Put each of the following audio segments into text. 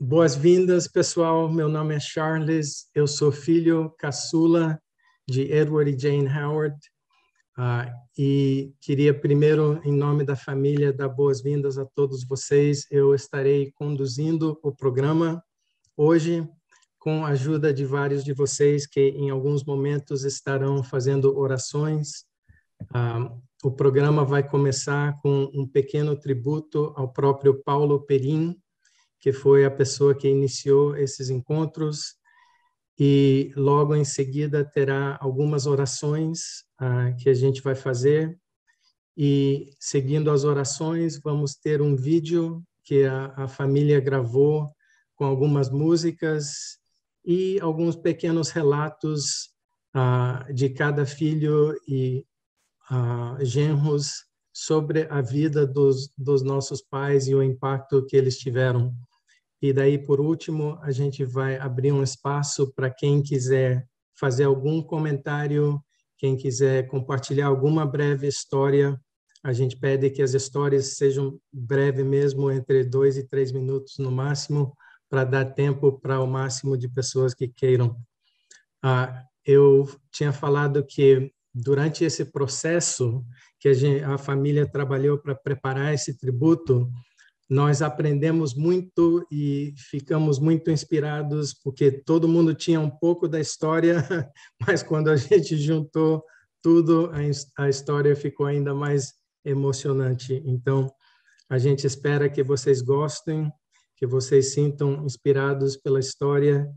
Boas-vindas, pessoal. Meu nome é Charles, eu sou filho caçula de Edward e Jane Howard, e queria primeiro, em nome da família, dar boas-vindas a todos vocês. Eu estarei conduzindo o programa hoje, com a ajuda de vários de vocês que em alguns momentos estarão fazendo orações. O programa vai começar com um pequeno tributo ao próprio Paulo Perin, que foi a pessoa que iniciou esses encontros, e logo em seguida terá algumas orações que a gente vai fazer, e seguindo as orações vamos ter um vídeo que a família gravou com algumas músicas e alguns pequenos relatos de cada filho e genros sobre a vida dos nossos pais e o impacto que eles tiveram. E daí, por último, a gente vai abrir um espaço para quem quiser fazer algum comentário, quem quiser compartilhar alguma breve história. A gente pede que as histórias sejam breves mesmo, entre 2 e 3 minutos no máximo, para dar tempo para o máximo de pessoas que queiram. Eu tinha falado que durante esse processo que a família trabalhou para preparar esse tributo, nós aprendemos muito e ficamos muito inspirados, porque todo mundo tinha um pouco da história, mas quando a gente juntou tudo, a história ficou ainda mais emocionante. Então, a gente espera que vocês gostem, que vocês sintam inspirados pela história,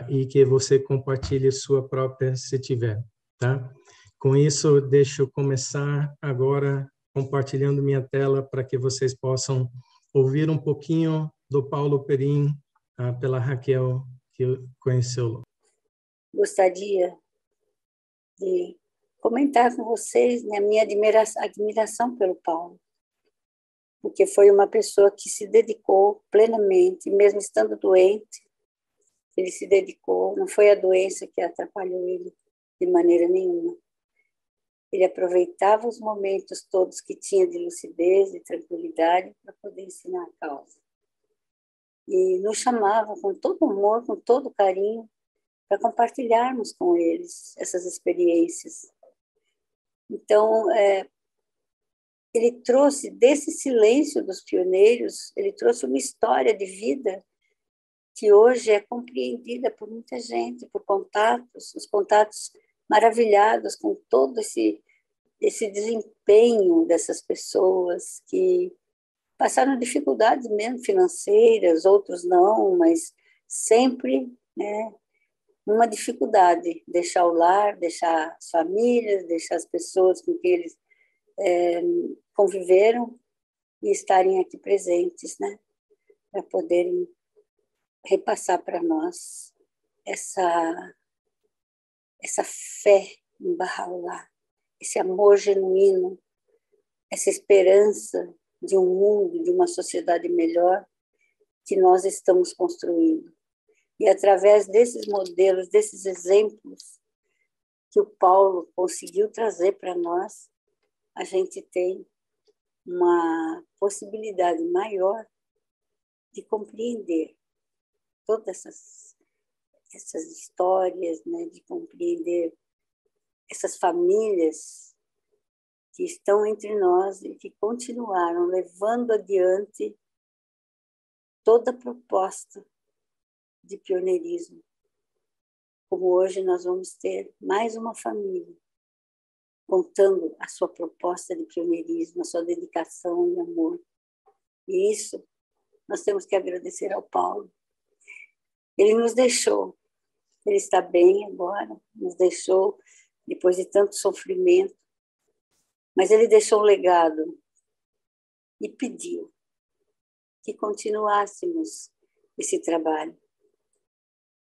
e que você compartilhe sua própria, se tiver, tá? Com isso, deixa eu começar agora compartilhando minha tela para que vocês possam ouvir um pouquinho do Paulo Perin, pela Raquel, que conheceu. Gostaria de comentar com vocês, né, a minha admiração pelo Paulo, porque foi uma pessoa que se dedicou plenamente, mesmo estando doente, ele se dedicou, não foi a doença que atrapalhou ele de maneira nenhuma. Ele aproveitava os momentos todos que tinha de lucidez e tranquilidade para poder ensinar a causa. E nos chamava com todo amor, com todo carinho, para compartilharmos com eles essas experiências. Então, ele trouxe desse silêncio dos pioneiros, ele trouxe uma história de vida que hoje é compreendida por muita gente, por contatos, os contatos maravilhados com todo esse desempenho dessas pessoas que passaram dificuldades mesmo financeiras, outros não, mas sempre, né, uma dificuldade, deixar o lar, deixar as famílias, deixar as pessoas com que eles conviveram e estarem aqui presentes, né, para poderem repassar para nós essa fé em Bahá'u'lláh, esse amor genuíno, essa esperança de um mundo, de uma sociedade melhor que nós estamos construindo. E através desses modelos, desses exemplos que o Paulo conseguiu trazer para nós, a gente tem uma possibilidade maior de compreender todas essas histórias, né, de compreender essas famílias que estão entre nós e que continuaram levando adiante toda a proposta de pioneirismo. Como hoje nós vamos ter mais uma família contando a sua proposta de pioneirismo, a sua dedicação e amor. E isso nós temos que agradecer ao Paulo. Ele nos deixou, ele está bem agora, nos deixou depois de tanto sofrimento, mas ele deixou um legado e pediu que continuássemos esse trabalho.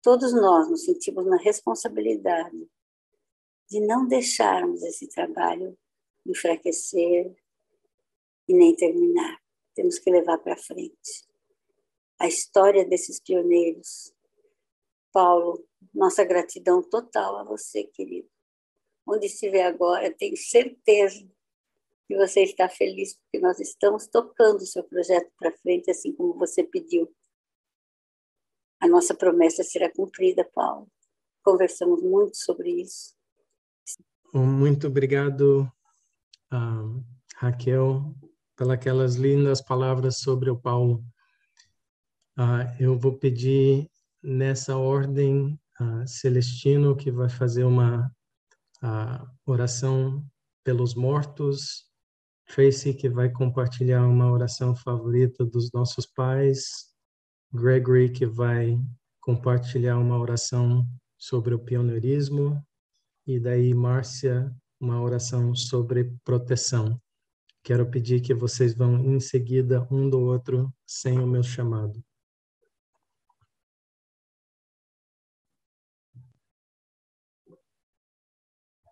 Todos nós nos sentimos na responsabilidade de não deixarmos esse trabalho enfraquecer e nem terminar. Temos que levar para frente a história desses pioneiros. Paulo, nossa gratidão total a você, querido. Onde estiver agora, tenho certeza que você está feliz, porque nós estamos tocando o seu projeto para frente, assim como você pediu. a nossa promessa será cumprida, Paulo. Conversamos muito sobre isso. Muito obrigado, Raquel, pelas lindas palavras sobre o Paulo. Eu vou pedir nessa ordem Celestino, que vai fazer uma oração pelos mortos, Tracy, que vai compartilhar uma oração favorita dos nossos pais, Gregory, que vai compartilhar uma oração sobre o pioneirismo, e daí Márcia, uma oração sobre proteção. Quero pedir que vocês vão em seguida um do outro, sem o meu chamado.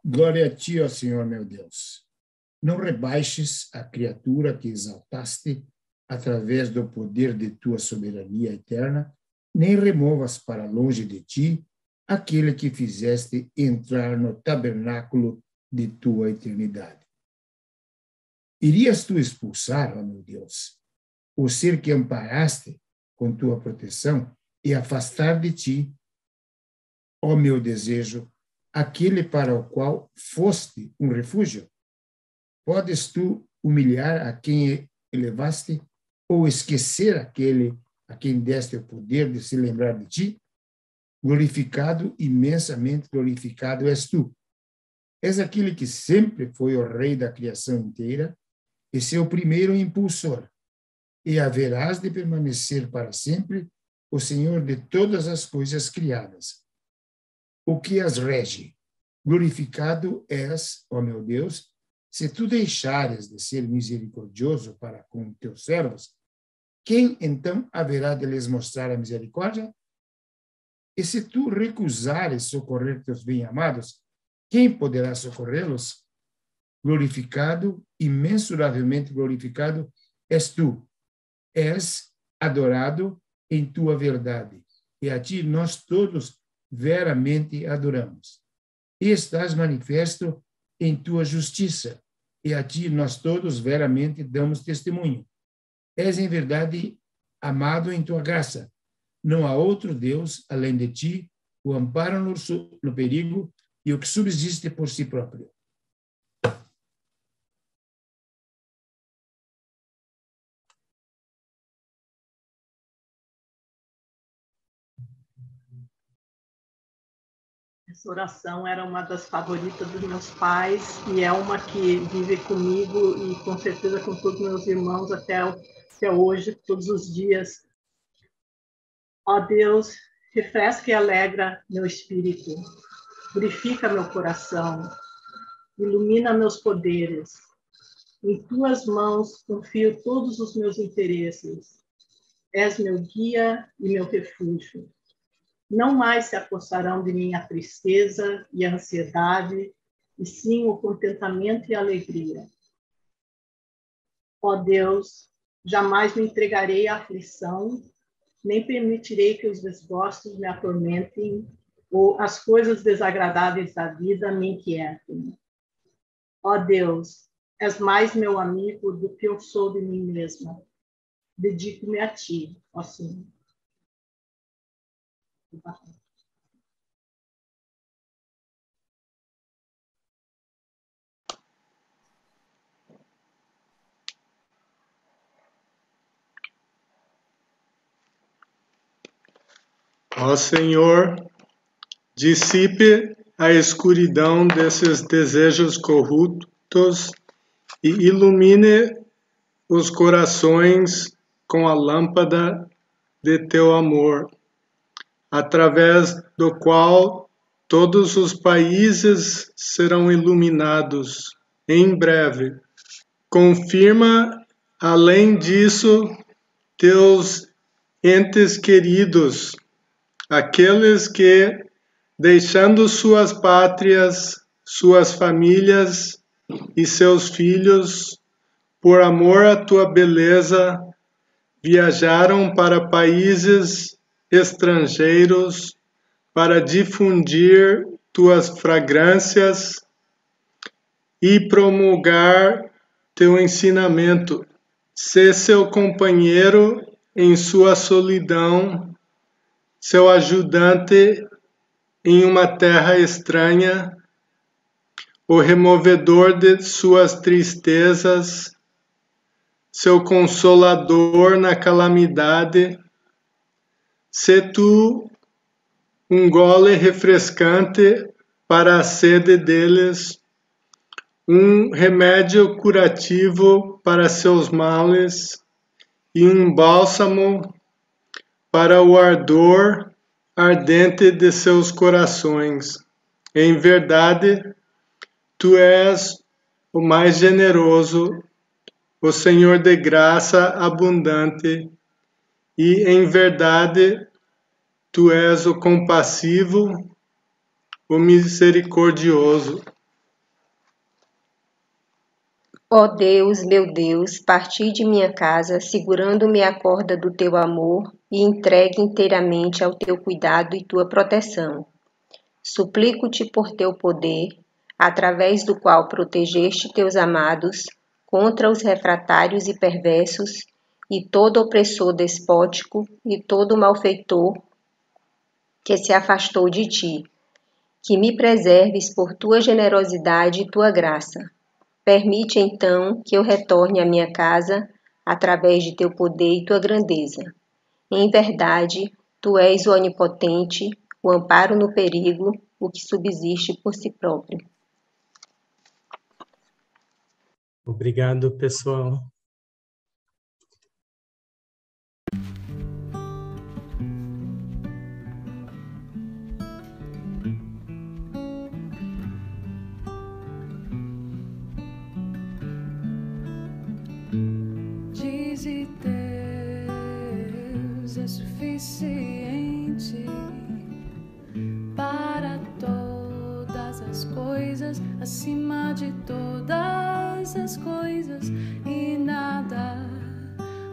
Glória a ti, ó Senhor meu Deus. Não rebaixes a criatura que exaltaste através do poder de tua soberania eterna, nem removas para longe de ti aquele que fizeste entrar no tabernáculo de tua eternidade. Irias tu expulsar, ó meu Deus, o ser que amparaste com tua proteção e afastar de ti, ó meu desejo, aquele para o qual foste um refúgio? Podes tu humilhar a quem elevaste ou esquecer aquele a quem deste o poder de se lembrar de ti? Glorificado, imensamente glorificado és tu. És aquele que sempre foi o rei da criação inteira e seu primeiro impulsor, e haverás de permanecer para sempre o Senhor de todas as coisas criadas. O que as rege? Glorificado és, ó meu Deus, se tu deixares de ser misericordioso para com teus servos, quem então haverá de lhes mostrar a misericórdia? E se tu recusares socorrer teus bem-amados, quem poderá socorrê-los? Glorificado, imensuravelmente glorificado, és tu. És adorado em tua verdade, e a ti nós todos veramente adoramos. E estás manifesto em tua justiça, e a ti nós todos veramente damos testemunho. És em verdade amado em tua graça. Não há outro Deus além de ti, o amparo no perigo e o que subsiste por si próprio. Essa oração era uma das favoritas dos meus pais e é uma que vive comigo e com certeza com todos os meus irmãos até hoje, todos os dias. Ó Deus, refresca e alegra meu espírito, purifica meu coração, ilumina meus poderes. Em tuas mãos confio todos os meus interesses. És meu guia e meu refúgio. Não mais se apossarão de mim a tristeza e a ansiedade, e sim o contentamento e a alegria. Ó Deus, jamais me entregarei à aflição, nem permitirei que os desgostos me atormentem ou as coisas desagradáveis da vida me inquietem. Ó Deus, és mais meu amigo do que eu sou de mim mesma. Dedico-me a ti, ó Senhor. Ó Senhor, dissipe a escuridão desses desejos corruptos e ilumine os corações com a lâmpada de teu amor, através do qual todos os países serão iluminados em breve. Confirma, além disso, teus entes queridos, aqueles que, deixando suas pátrias, suas famílias e seus filhos, por amor à tua beleza, viajaram para países estrangeiros para difundir tuas fragrâncias e promulgar teu ensinamento. Sê seu companheiro em sua solidão seu ajudante em uma terra estranha, o removedor de suas tristezas, seu consolador na calamidade. Sê tu um gole refrescante para a sede deles, um remédio curativo para seus males e um bálsamo para o ardor ardente de seus corações. Em verdade, tu és o mais generoso, o Senhor de graça abundante, e em verdade, tu és o compassivo, o misericordioso. Ó Deus, meu Deus, parti de minha casa, segurando-me a corda do teu amor e entregue inteiramente ao teu cuidado e tua proteção. Suplico-te por teu poder, através do qual protegeste teus amados contra os refratários e perversos, e todo opressor despótico e todo malfeitor que se afastou de ti, que me preserves por tua generosidade e tua graça. Permite então que eu retorne à minha casa através de teu poder e tua grandeza. Em verdade, tu és o onipotente, o amparo no perigo, o que subsiste por si próprio. Obrigado, pessoal. Dize Deus é suficiente para todas as coisas, acima de todas as coisas, e nada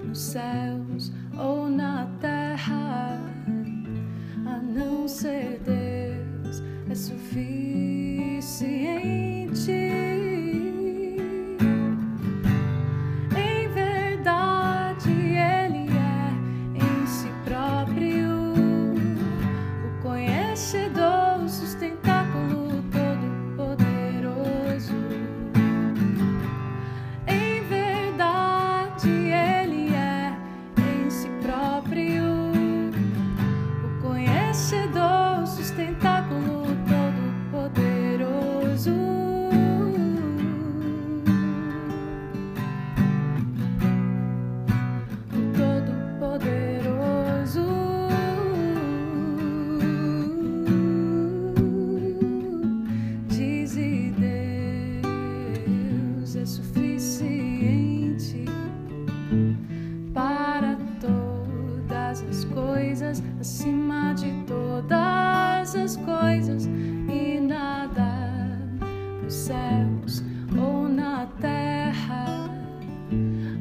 nos céus ou na terra, a não ser Deus, é suficiente. Acima de todas as coisas, e nada nos céus ou na terra,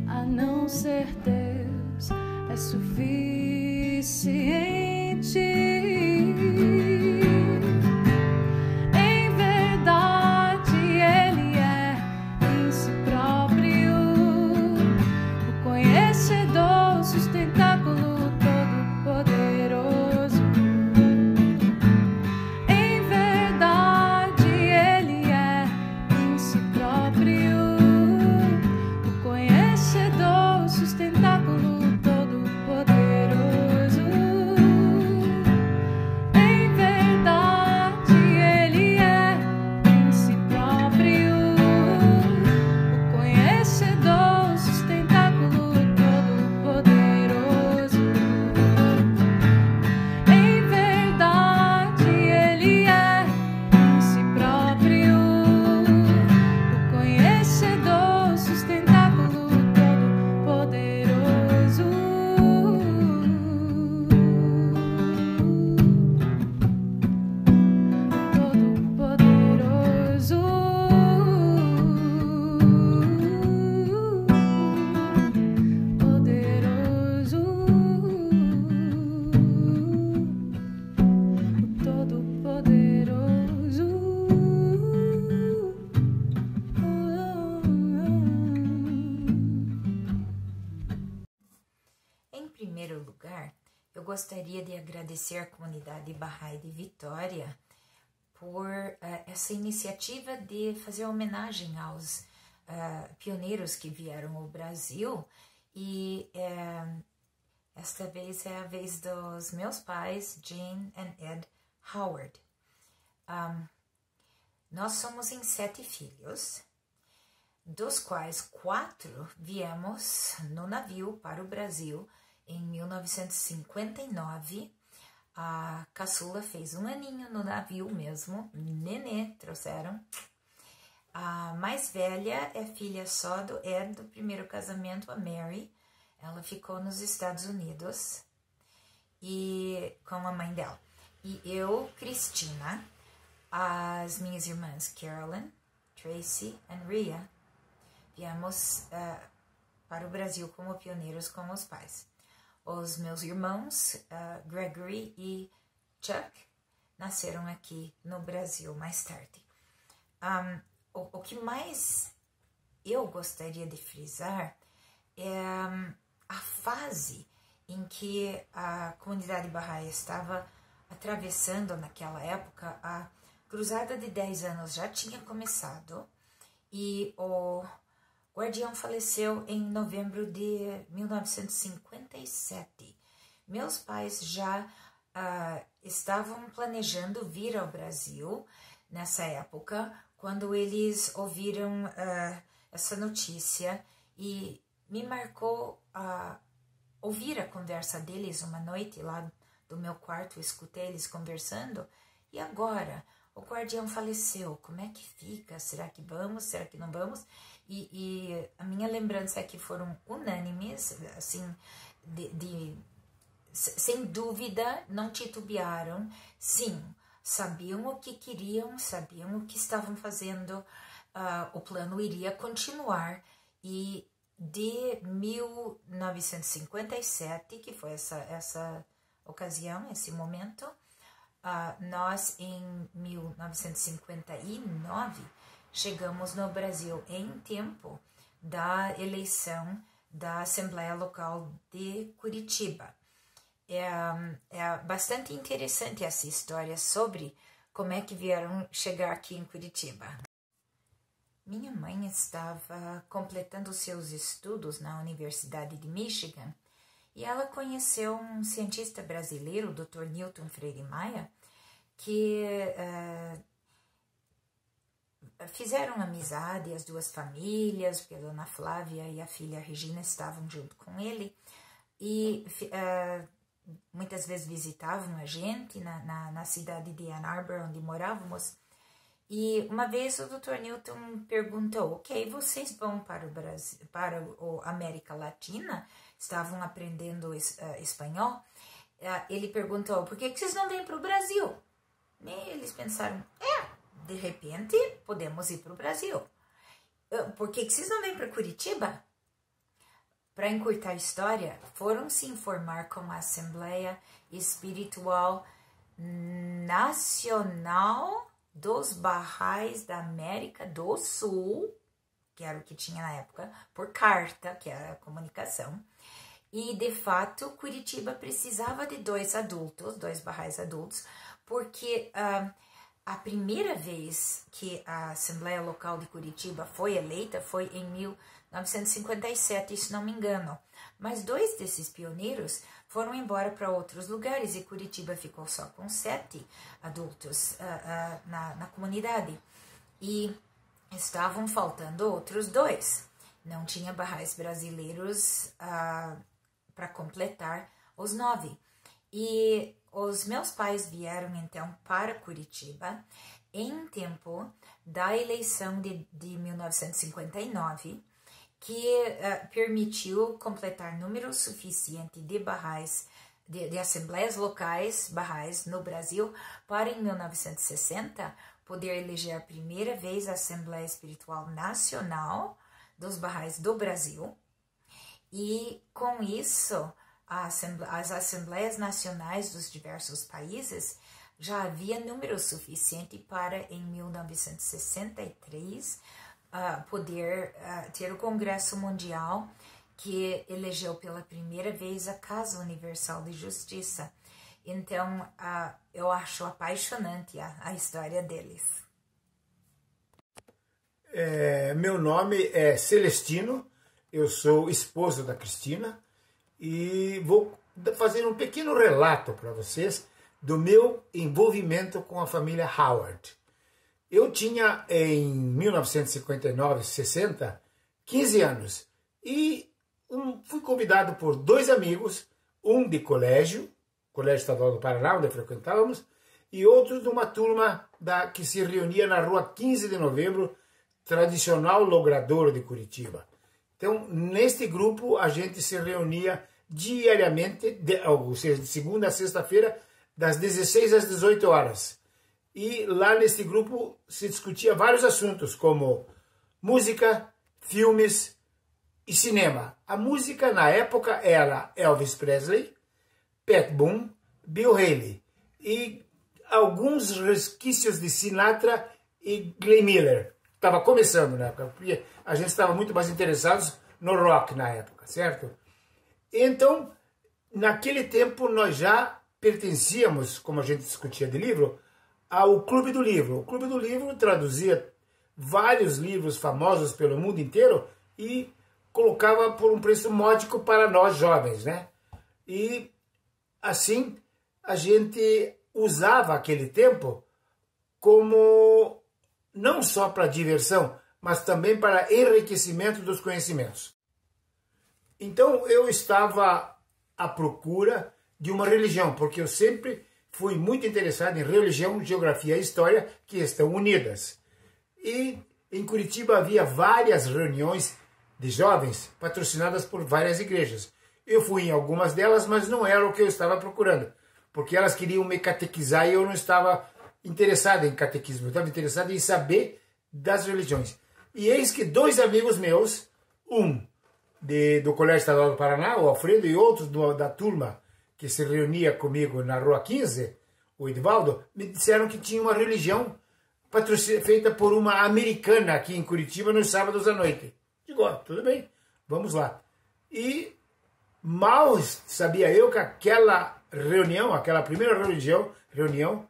a não ser Deus, é suficiente. Sustentar eu gostaria de agradecer à comunidade Bahá'í de Vitória por essa iniciativa de fazer homenagem aos pioneiros que vieram ao Brasil, e esta vez é a vez dos meus pais, Jane e Ed Howard. Nós somos em 7 filhos, dos quais 4 viemos no navio para o Brasil em 1959. A caçula fez 1 aninho no navio mesmo, nenê, trouxeram. A mais velha é filha só do Ed, do primeiro casamento, a Mary. Ela ficou nos Estados Unidos e com a mãe dela. E eu, Cristina, as minhas irmãs Carolyn, Tracy e Rhea, viemos para o Brasil como pioneiros com os pais. Os meus irmãos, Gregory e Chuck, nasceram aqui no Brasil mais tarde. O que mais eu gostaria de frisar é a fase em que a comunidade Bahá'í estava atravessando naquela época. A cruzada de 10 anos já tinha começado e o guardião faleceu em novembro de 1957. Meus pais já estavam planejando vir ao Brasil nessa época, quando eles ouviram essa notícia, e me marcou ouvir a conversa deles uma noite lá do meu quarto. Eu escutei eles conversando. E agora? O guardião faleceu, como é que fica? Será que vamos? Será que não vamos? E a minha lembrança é que foram unânimes, assim, sem dúvida, não titubearam. Sim, sabiam o que queriam, sabiam o que estavam fazendo, o plano iria continuar. E de 1957, que foi essa ocasião, esse momento, nós em 1959 chegamos no Brasil em tempo da eleição da Assembleia Local de Curitiba. É bastante interessante essa história sobre como é que vieram chegar aqui em Curitiba. Minha mãe estava completando seus estudos na Universidade de Michigan e ela conheceu um cientista brasileiro, o Dr. Newton Freire Maia, que fizeram amizade, as duas famílias, porque a dona Flávia e a filha Regina estavam junto com ele, e muitas vezes visitavam a gente na cidade de Ann Arbor, onde morávamos. E uma vez o Dr. Newton perguntou: ok, vocês vão para o Brasil, para a América Latina, estavam aprendendo espanhol. Ele perguntou: por que vocês não vêm para o Brasil? E eles pensaram: de repente podemos ir para o Brasil. Por que vocês não vêm para Curitiba? Para encurtar a história, foram se informar com a Assembleia Espiritual Nacional dos Bahá'ís da América do Sul, que era o que tinha na época, por carta, que era a comunicação. E, de fato, Curitiba precisava de 2 Bahá'ís adultos, porque a primeira vez que a Assembleia Local de Curitiba foi eleita foi em 1957, se não me engano. Mas 2 desses pioneiros foram embora para outros lugares e Curitiba ficou só com 7 adultos na comunidade. E estavam faltando outros 2. Não tinha Bahá'ís brasileiros para completar os 9. E os meus pais vieram então para Curitiba em tempo da eleição de 1959, que permitiu completar número suficiente de Bahá'ís, de assembleias locais Bahá'ís no Brasil, para em 1960 poder eleger a primeira vez a Assembleia Espiritual Nacional dos Bahá'ís do Brasil. E com isso, as Assembleias Nacionais dos diversos países já havia número suficiente para, em 1963, poder ter o Congresso Mundial, que elegeu pela primeira vez a Casa Universal de Justiça. Então, eu acho apaixonante a história deles. Meu nome é Celestino, eu sou esposo da Cristina e vou fazer um pequeno relato para vocês do meu envolvimento com a família Howard. Eu tinha, em 1959, 60, 15 anos e fui convidado por 2 amigos, um de Colégio Estadual do Paraná, onde frequentávamos, e outro de uma turma que se reunia na rua 15 de novembro, tradicional logradouro de Curitiba. Então, neste grupo, a gente se reunia diariamente, ou seja, de segunda a sexta-feira, das 16 às 18 horas. E lá nesse grupo se discutia vários assuntos, como música, filmes e cinema. A música, na época, era Elvis Presley, Pat Boone, Bill Haley e alguns resquícios de Sinatra e Glenn Miller. Estava começando na época, porque a gente estava muito mais interessados no rock na época, certo? Então, naquele tempo, nós já pertencíamos, como a gente discutia de livro, ao Clube do Livro. O Clube do Livro traduzia vários livros famosos pelo mundo inteiro e colocava por um preço módico para nós jovens, né? E assim, a gente usava aquele tempo como não só para diversão, mas também para enriquecimento dos conhecimentos. Então eu estava à procura de uma religião, porque eu sempre fui muito interessado em religião, geografia e história, que estão unidas. E em Curitiba havia várias reuniões de jovens patrocinadas por várias igrejas. Eu fui em algumas delas, mas não era o que eu estava procurando, porque elas queriam me catequizar e eu não estava interessado em catequismo, eu estava interessado em saber das religiões. E eis que 2 amigos meus, um do Colégio Estadual do Paraná, o Alfredo, e outro da turma que se reunia comigo na Rua 15, o Edvaldo, me disseram que tinha uma religião feita por uma americana aqui em Curitiba nos sábados à noite. Digo, tudo bem, vamos lá. E mal sabia eu que aquela reunião, aquela primeira reunião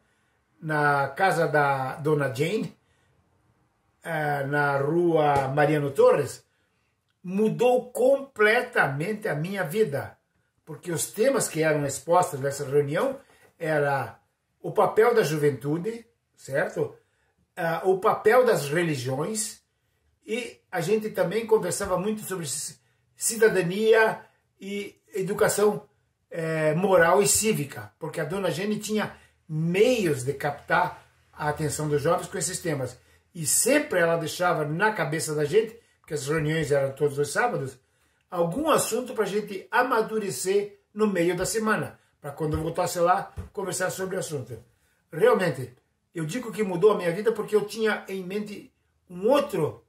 na casa da Dona Jane, na Rua Mariano Torres, mudou completamente a minha vida, porque os temas que eram expostos nessa reunião era o papel da juventude, certo? O papel das religiões, e a gente também conversava muito sobre cidadania e educação moral e cívica, porque a Dona Jane tinha meios de captar a atenção dos jovens com esses temas. E sempre ela deixava na cabeça da gente, porque as reuniões eram todos os sábados, algum assunto para a gente amadurecer no meio da semana, para quando eu voltasse lá, conversar sobre o assunto. Realmente, eu digo que mudou a minha vida porque eu tinha em mente um outro,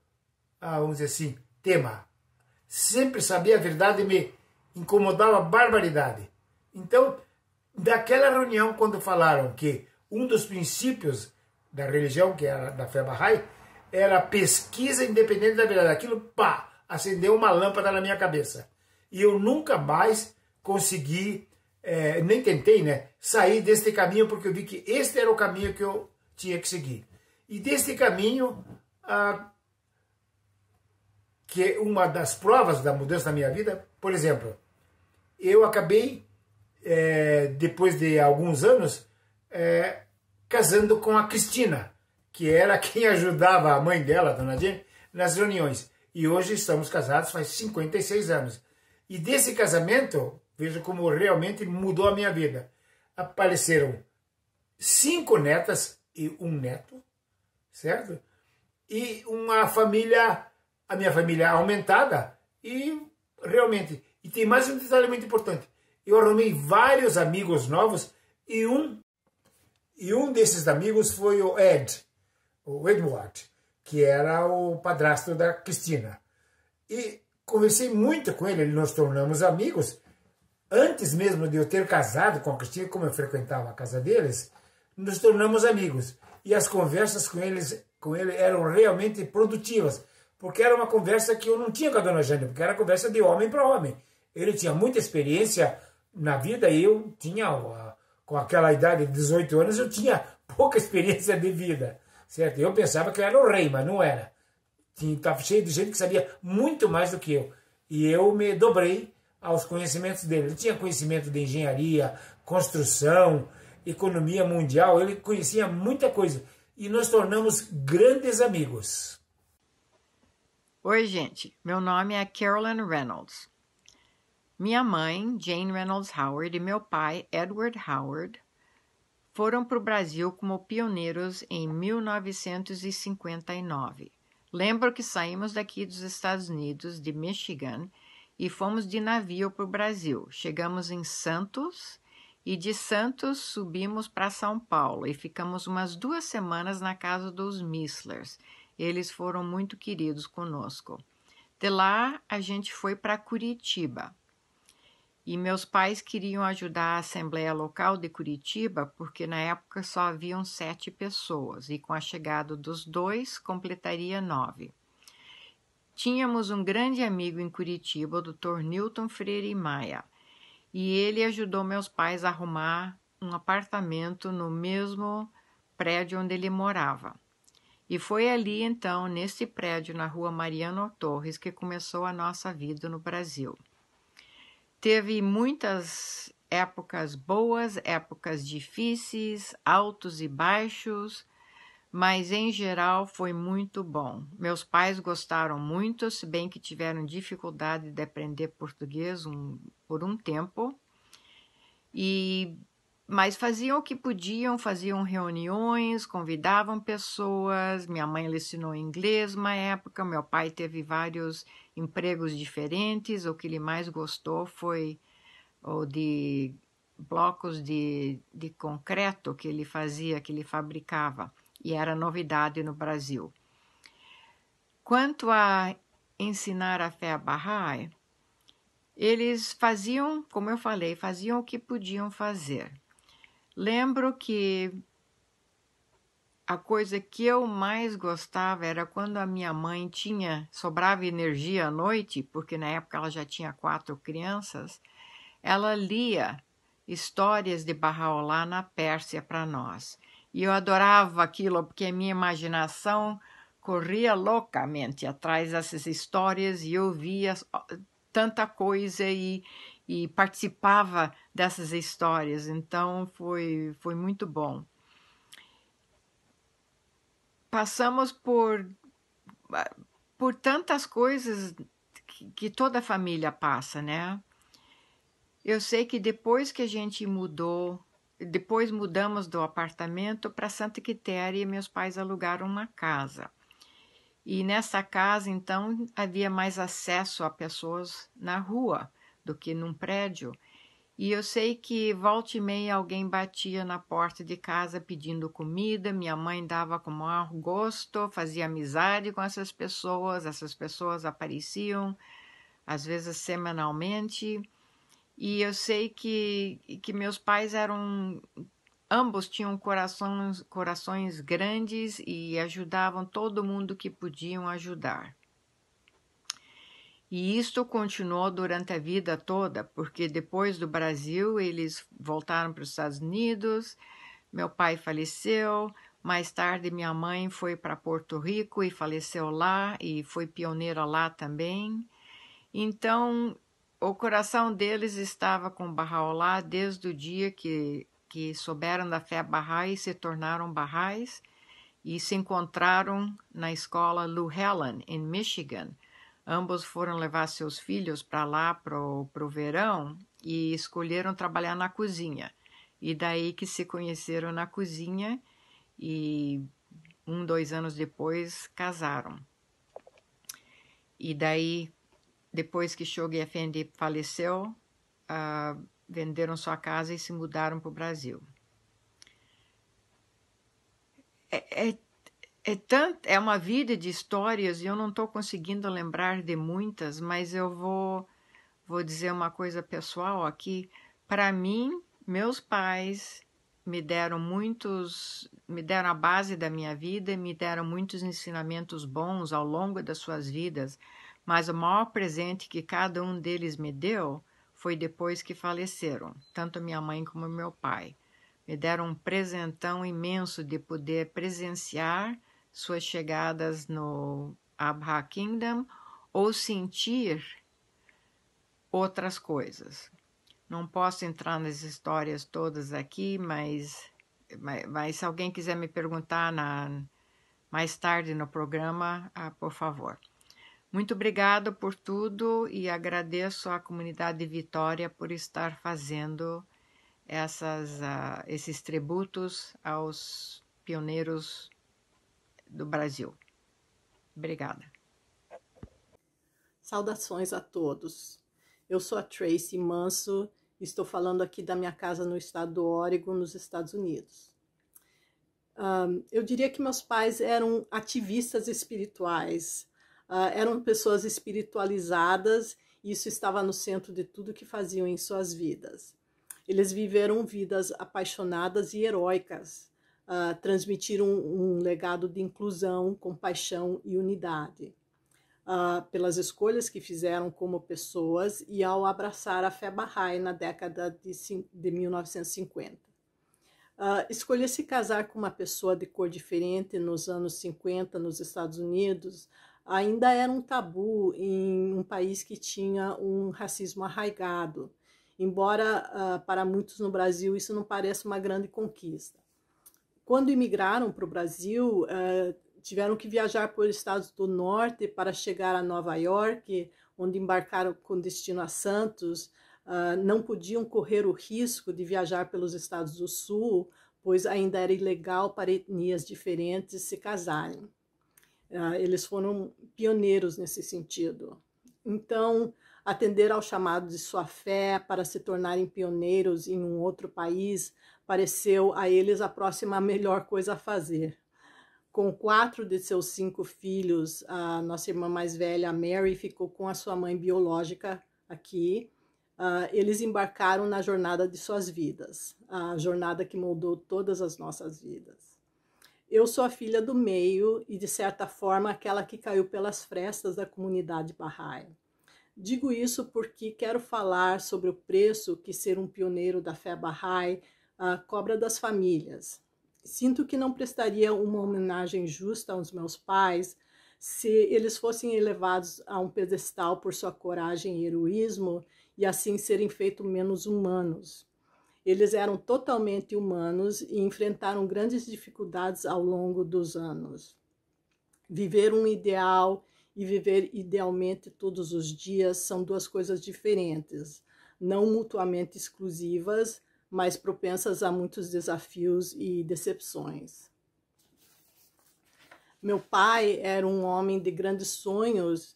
vamos dizer assim, tema. Sempre saber a verdade me incomodava a barbaridade. Então, daquela reunião, quando falaram que um dos princípios da religião, que era da fé Bahá'í, era a pesquisa independente da verdade. Aquilo, acendeu uma lâmpada na minha cabeça. E eu nunca mais consegui, nem tentei, né, sair deste caminho, porque eu vi que este era o caminho que eu tinha que seguir. E deste caminho, que uma das provas da mudança da minha vida, por exemplo, eu acabei, depois de alguns anos, casando com a Cristina, que era quem ajudava a mãe dela, a Dona Jane, nas reuniões. E hoje estamos casados faz 56 anos. E desse casamento, veja como realmente mudou a minha vida. Apareceram 5 netas e 1 neto, certo? E uma família, a minha família aumentada, e realmente, e tem mais um detalhe muito importante, eu arrumei vários amigos novos, e um desses amigos foi o Edward, que era o padrasto da Cristina. E conversei muito com ele, nos tornamos amigos. Antes mesmo de eu ter casado com a Cristina, como eu frequentava a casa deles, nos tornamos amigos. E as conversas com ele eram realmente produtivas, porque era uma conversa que eu não tinha com a dona Jane, porque era conversa de homem para homem. Ele tinha muita experiência na vida e eu tinha, com aquela idade de 18 anos, eu tinha pouca experiência de vida, certo? Eu pensava que eu era o rei, mas não era. Estava cheio de gente que sabia muito mais do que eu. E eu me dobrei aos conhecimentos dele. Ele tinha conhecimento de engenharia, construção, economia mundial, ele conhecia muita coisa. E nos tornamos grandes amigos. Oi, gente. Meu nome é Carolyn Reynolds. Minha mãe, Jane Reynolds Howard, e meu pai, Edward Howard, foram para o Brasil como pioneiros em 1959. Lembro que saímos daqui dos Estados Unidos, de Michigan, e fomos de navio para o Brasil. Chegamos em Santos e de Santos subimos para São Paulo e ficamos umas 2 semanas na casa dos Misslers. Eles foram muito queridos conosco. De lá, a gente foi para Curitiba. E meus pais queriam ajudar a Assembleia Local de Curitiba, porque na época só haviam 7 pessoas, e com a chegada dos 2, completaria 9. Tínhamos um grande amigo em Curitiba, o Dr. Newton Freire Maia, e ele ajudou meus pais a arrumar um apartamento no mesmo prédio onde ele morava. E foi ali, então, nesse prédio, na rua Mariano Torres, que começou a nossa vida no Brasil. Teve muitas épocas boas, épocas difíceis, altos e baixos, mas em geral foi muito bom. Meus pais gostaram muito, se bem que tiveram dificuldade de aprender português por um tempo, mas faziam o que podiam, faziam reuniões, convidavam pessoas. Minha mãe lhe ensinou inglês uma época, meu pai teve vários empregos diferentes. O que ele mais gostou foi o de blocos de concreto que ele fazia, que ele fabricava, e era novidade no Brasil. Quanto a ensinar a fé Bahá'í, eles faziam, como eu falei, faziam o que podiam fazer. Lembro que a coisa que eu mais gostava era quando a minha mãe sobrava energia à noite, porque na época ela já tinha 4 crianças, ela lia histórias de Baha'u'lláh na Pérsia para nós. E eu adorava aquilo, porque a minha imaginação corria loucamente atrás dessas histórias e eu via tanta coisa e participava dessas histórias, então foi muito bom. Passamos por tantas coisas que toda família passa, né? Eu sei que depois que a gente mudamos do apartamento para Santa Quitéria e meus pais alugaram uma casa. E nessa casa, então, havia mais acesso a pessoas na rua do que num prédio. E eu sei que volta e meia alguém batia na porta de casa pedindo comida, minha mãe dava com o maior gosto, fazia amizade com essas pessoas apareciam, às vezes semanalmente. E eu sei que meus pais ambos tinham corações grandes e ajudavam todo mundo que podiam ajudar. E isto continuou durante a vida toda, porque depois do Brasil eles voltaram para os Estados Unidos, meu pai faleceu, mais tarde minha mãe foi para Porto Rico e faleceu lá e foi pioneira lá também. Então, o coração deles estava com Baha'u'lláh desde o dia que souberam da fé Bahá'í e se tornaram Bahá'ís e se encontraram na escola Llewellyn, em Michigan. Ambos foram levar seus filhos para lá pro verão e escolheram trabalhar na cozinha. E daí que se conheceram na cozinha e 2 anos depois casaram. E daí, depois que Shoghi Effendi faleceu, venderam sua casa e se mudaram para o Brasil. É uma vida de histórias e eu não estou conseguindo lembrar de muitas, mas eu vou dizer uma coisa pessoal aqui. Para mim, meus pais me deram a base da minha vida, me deram muitos ensinamentos bons ao longo das suas vidas, mas o maior presente que cada um deles me deu foi depois que faleceram, tanto minha mãe como meu pai. Me deram um presentão imenso de poder presenciar suas chegadas no Abha Kingdom ou sentir outras coisas. Não posso entrar nas histórias todas aqui, mas se alguém quiser me perguntar mais tarde no programa, por favor. Muito obrigada por tudo e agradeço à comunidade de Vitória por estar fazendo esses tributos aos pioneiros do Brasil. Obrigada. Saudações a todos. Eu sou a Tracy Manso e estou falando aqui da minha casa no estado do Oregon, nos Estados Unidos. Eu diria que meus pais eram ativistas espirituais, eram pessoas espiritualizadas e isso estava no centro de tudo que faziam em suas vidas. Eles viveram vidas apaixonadas e heróicas, transmitiram um legado de inclusão, compaixão e unidade. Pelas escolhas que fizeram como pessoas e ao abraçar a fé Bahá'í na década de 1950. Escolher se casar com uma pessoa de cor diferente nos anos 50 nos Estados Unidos ainda era um tabu em um país que tinha um racismo arraigado, embora para muitos no Brasil isso não pareça uma grande conquista. Quando imigraram para o Brasil, tiveram que viajar por estados do norte para chegar a Nova York, onde embarcaram com destino a Santos. Não podiam correr o risco de viajar pelos estados do sul, pois ainda era ilegal para etnias diferentes se casarem. Eles foram pioneiros nesse sentido. Então, atender ao chamado de sua fé para se tornarem pioneiros em um outro país pareceu a eles a próxima melhor coisa a fazer. Com 4 de seus 5 filhos, a nossa irmã mais velha, a Mary, ficou com a sua mãe biológica aqui. Eles embarcaram na jornada de suas vidas, a jornada que moldou todas as nossas vidas. Eu sou a filha do meio e, de certa forma, aquela que caiu pelas frestas da comunidade Bahá'í. Digo isso porque quero falar sobre o preço que ser um pioneiro da fé Bahá'í cobra das famílias. Sinto que não prestaria uma homenagem justa aos meus pais se eles fossem elevados a um pedestal por sua coragem e heroísmo e assim serem feitos menos humanos. Eles eram totalmente humanos e enfrentaram grandes dificuldades ao longo dos anos. Viver um ideal e viver idealmente todos os dias são duas coisas diferentes, não mutuamente exclusivas, mas propensas a muitos desafios e decepções. Meu pai era um homem de grandes sonhos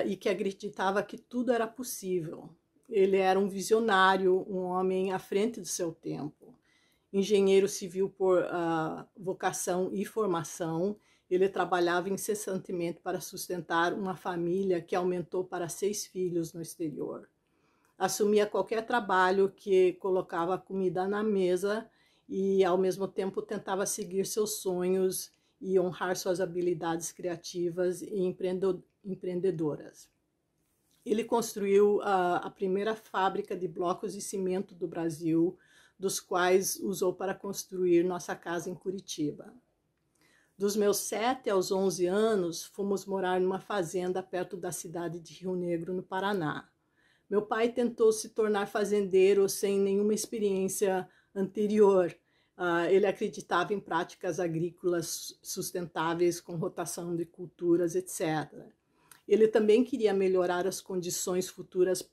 e que acreditava que tudo era possível. Ele era um visionário, um homem à frente do seu tempo. Engenheiro civil por vocação e formação, ele trabalhava incessantemente para sustentar uma família que aumentou para 6 filhos no exterior. Assumia qualquer trabalho que colocava comida na mesa e, ao mesmo tempo, tentava seguir seus sonhos e honrar suas habilidades criativas e empreendedoras. Ele construiu a primeira fábrica de blocos de cimento do Brasil, dos quais usou para construir nossa casa em Curitiba. Dos meus 7 aos 11 anos, fomos morar numa fazenda perto da cidade de Rio Negro, no Paraná. Meu pai tentou se tornar fazendeiro sem nenhuma experiência anterior. Ele acreditava em práticas agrícolas sustentáveis, com rotação de culturas, etc. Ele também queria melhorar as condições futuras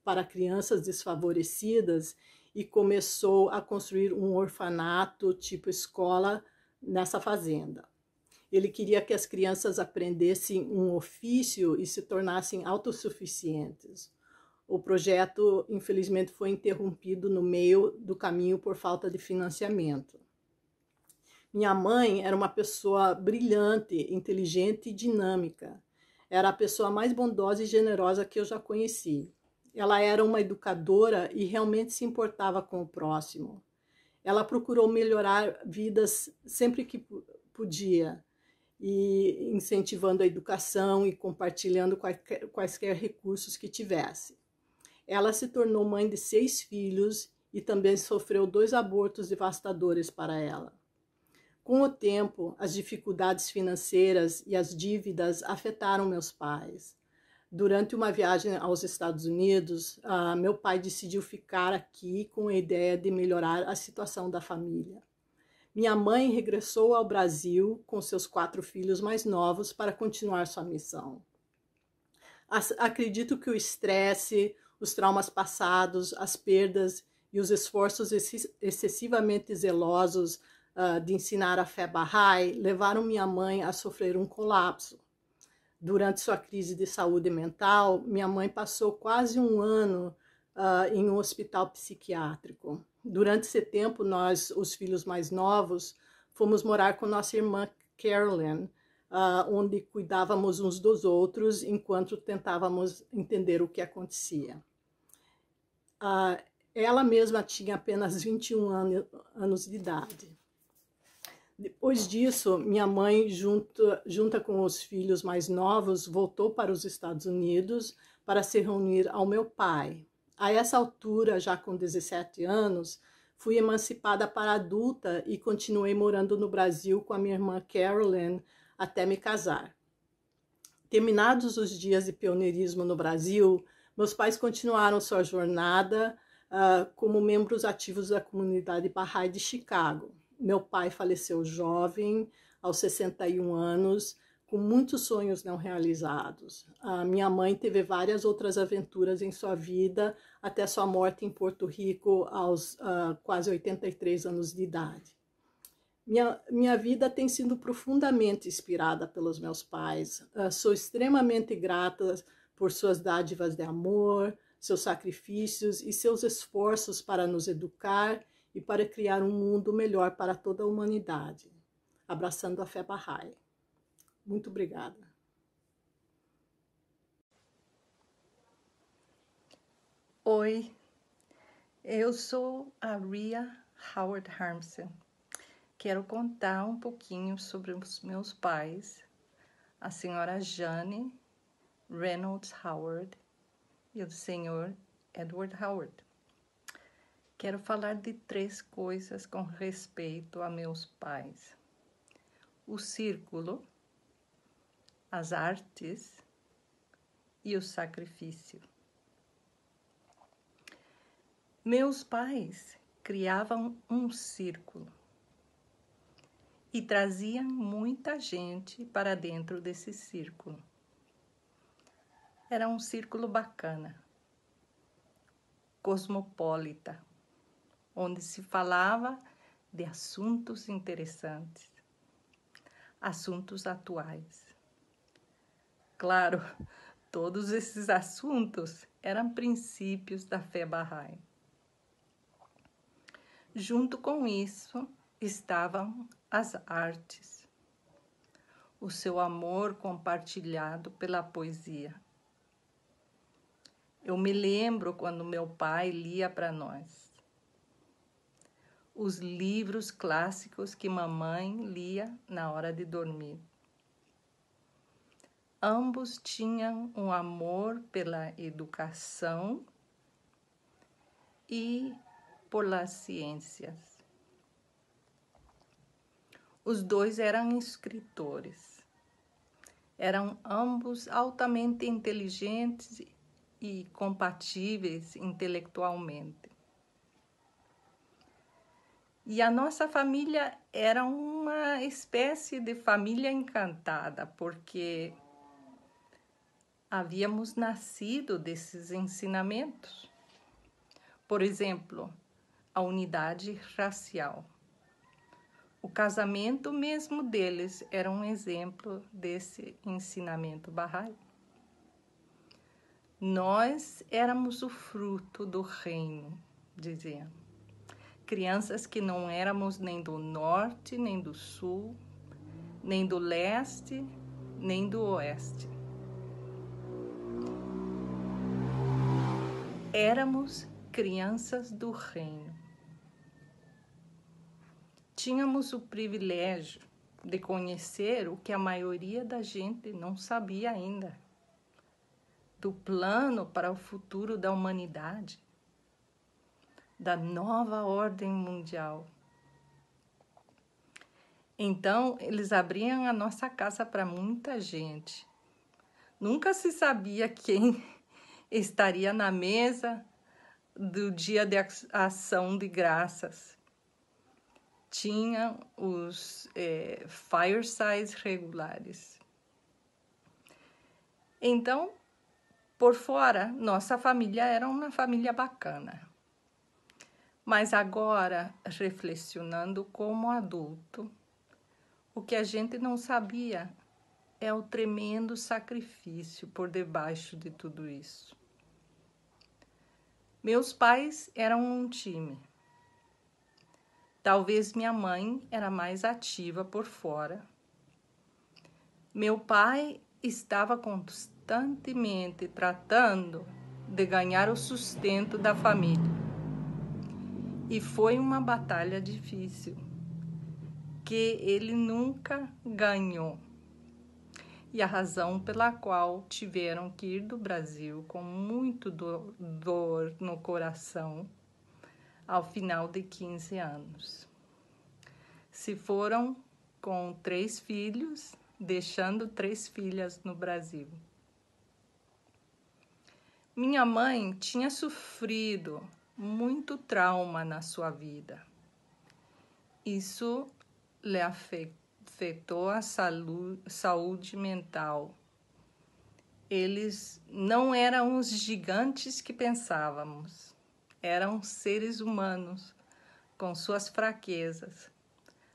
para crianças desfavorecidas e começou a construir um orfanato tipo escola nessa fazenda. Ele queria que as crianças aprendessem um ofício e se tornassem autossuficientes. O projeto, infelizmente, foi interrompido no meio do caminho por falta de financiamento. Minha mãe era uma pessoa brilhante, inteligente e dinâmica. Era a pessoa mais bondosa e generosa que eu já conheci. Ela era uma educadora e realmente se importava com o próximo. Ela procurou melhorar vidas sempre que podia, e incentivando a educação e compartilhando quaisquer recursos que tivesse. Ela se tornou mãe de 6 filhos e também sofreu 2 abortos devastadores para ela. Com o tempo, as dificuldades financeiras e as dívidas afetaram meus pais. Durante uma viagem aos Estados Unidos, meu pai decidiu ficar aqui com a ideia de melhorar a situação da família. Minha mãe regressou ao Brasil com seus 4 filhos mais novos para continuar sua missão. Acredito que o estresse, os traumas passados, as perdas e os esforços excessivamente zelosos de ensinar a fé Bahá'í levaram minha mãe a sofrer um colapso. Durante sua crise de saúde mental, minha mãe passou quase 1 ano em um hospital psiquiátrico. Durante esse tempo, nós, os filhos mais novos, fomos morar com nossa irmã Carolyn, onde cuidávamos uns dos outros enquanto tentávamos entender o que acontecia. Ela mesma tinha apenas 21 anos de idade. Depois disso, minha mãe, junta com os filhos mais novos, voltou para os Estados Unidos para se reunir ao meu pai. A essa altura, já com 17 anos, fui emancipada para adulta e continuei morando no Brasil com a minha irmã Carolyn até me casar. Terminados os dias de pioneirismo no Brasil, meus pais continuaram sua jornada como membros ativos da comunidade Bahá'í de Chicago. Meu pai faleceu jovem, aos 61 anos, com muitos sonhos não realizados. Minha mãe teve várias outras aventuras em sua vida, até sua morte em Porto Rico aos quase 83 anos de idade. Minha vida tem sido profundamente inspirada pelos meus pais. Sou extremamente grata por suas dádivas de amor, seus sacrifícios e seus esforços para nos educar e para criar um mundo melhor para toda a humanidade. Abraçando a fé Bahá'í. Muito obrigada. Oi, eu sou a Ria Howard Harmsen. Quero contar um pouquinho sobre os meus pais, a senhora Jane Reynolds Howard e o senhor Edward Howard. Quero falar de 3 coisas com respeito a meus pais: o círculo, as artes e o sacrifício. Meus pais criavam um círculo e traziam muita gente para dentro desse círculo. Era um círculo bacana, cosmopolita, onde se falava de assuntos interessantes, assuntos atuais. Claro, todos esses assuntos eram princípios da fé Bahá'í. Junto com isso estavam as artes, o seu amor compartilhado pela poesia. Eu me lembro quando meu pai lia para nós os livros clássicos que mamãe lia na hora de dormir. Ambos tinham um amor pela educação e por las ciências. Os 2 eram escritores. Eram ambos altamente inteligentes e compatíveis intelectualmente. E a nossa família era uma espécie de família encantada, porque havíamos nascido desses ensinamentos. Por exemplo, a unidade racial. O casamento mesmo deles era um exemplo desse ensinamento Bahá'í. Nós éramos o fruto do reino, diziam. Crianças que não éramos nem do norte, nem do sul, nem do leste, nem do oeste. Éramos crianças do reino. tínhamos o privilégio de conhecer o que a maioria da gente não sabia ainda, do plano para o futuro da humanidade, da nova ordem mundial. Então, eles abriam a nossa casa para muita gente. Nunca se sabia quem estaria na mesa do dia de ação de graças. Tinha os firesides regulares. Então, por fora, nossa família era uma família bacana. Mas agora, reflexionando como adulto, o que a gente não sabia é o tremendo sacrifício por debaixo de tudo isso. Meus pais eram um time. Talvez minha mãe era mais ativa por fora. Meu pai estava constantemente tratando de ganhar o sustento da família. E foi uma batalha difícil, que ele nunca ganhou. E a razão pela qual tiveram que ir do Brasil com muito dor no coração ao final de 15 anos. Se foram com 3 filhos, deixando 3 filhas no Brasil. Minha mãe tinha sofrido muito trauma na sua vida. Isso lhe afetou a saúde mental. Eles não eram os gigantes que pensávamos. Eram seres humanos com suas fraquezas,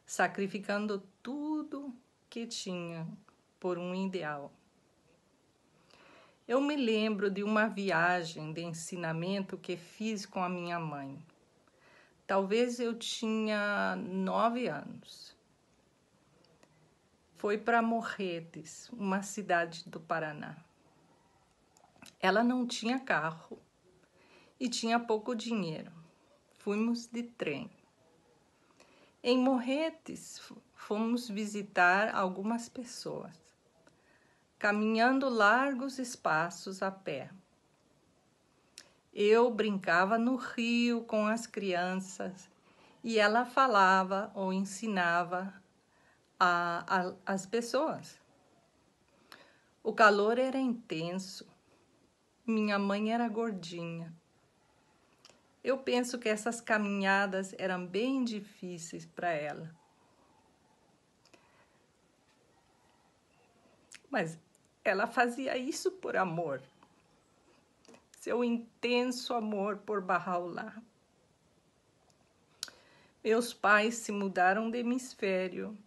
sacrificando tudo que tinham por um ideal. Eu me lembro de uma viagem de ensinamento que fiz com a minha mãe. Talvez eu tinha 9 anos. Foi para Morretes, uma cidade do Paraná. Ela não tinha carro e tinha pouco dinheiro. Fomos de trem. Em Morretes, fomos visitar algumas pessoas, caminhando largos espaços a pé. Eu brincava no rio com as crianças e ela falava ou ensinava as pessoas. O calor era intenso. Minha mãe era gordinha. Eu penso que essas caminhadas eram bem difíceis para ela. Mas ela fazia isso por amor. Seu intenso amor por Bahá'u'lláh. Meus pais se mudaram de hemisfério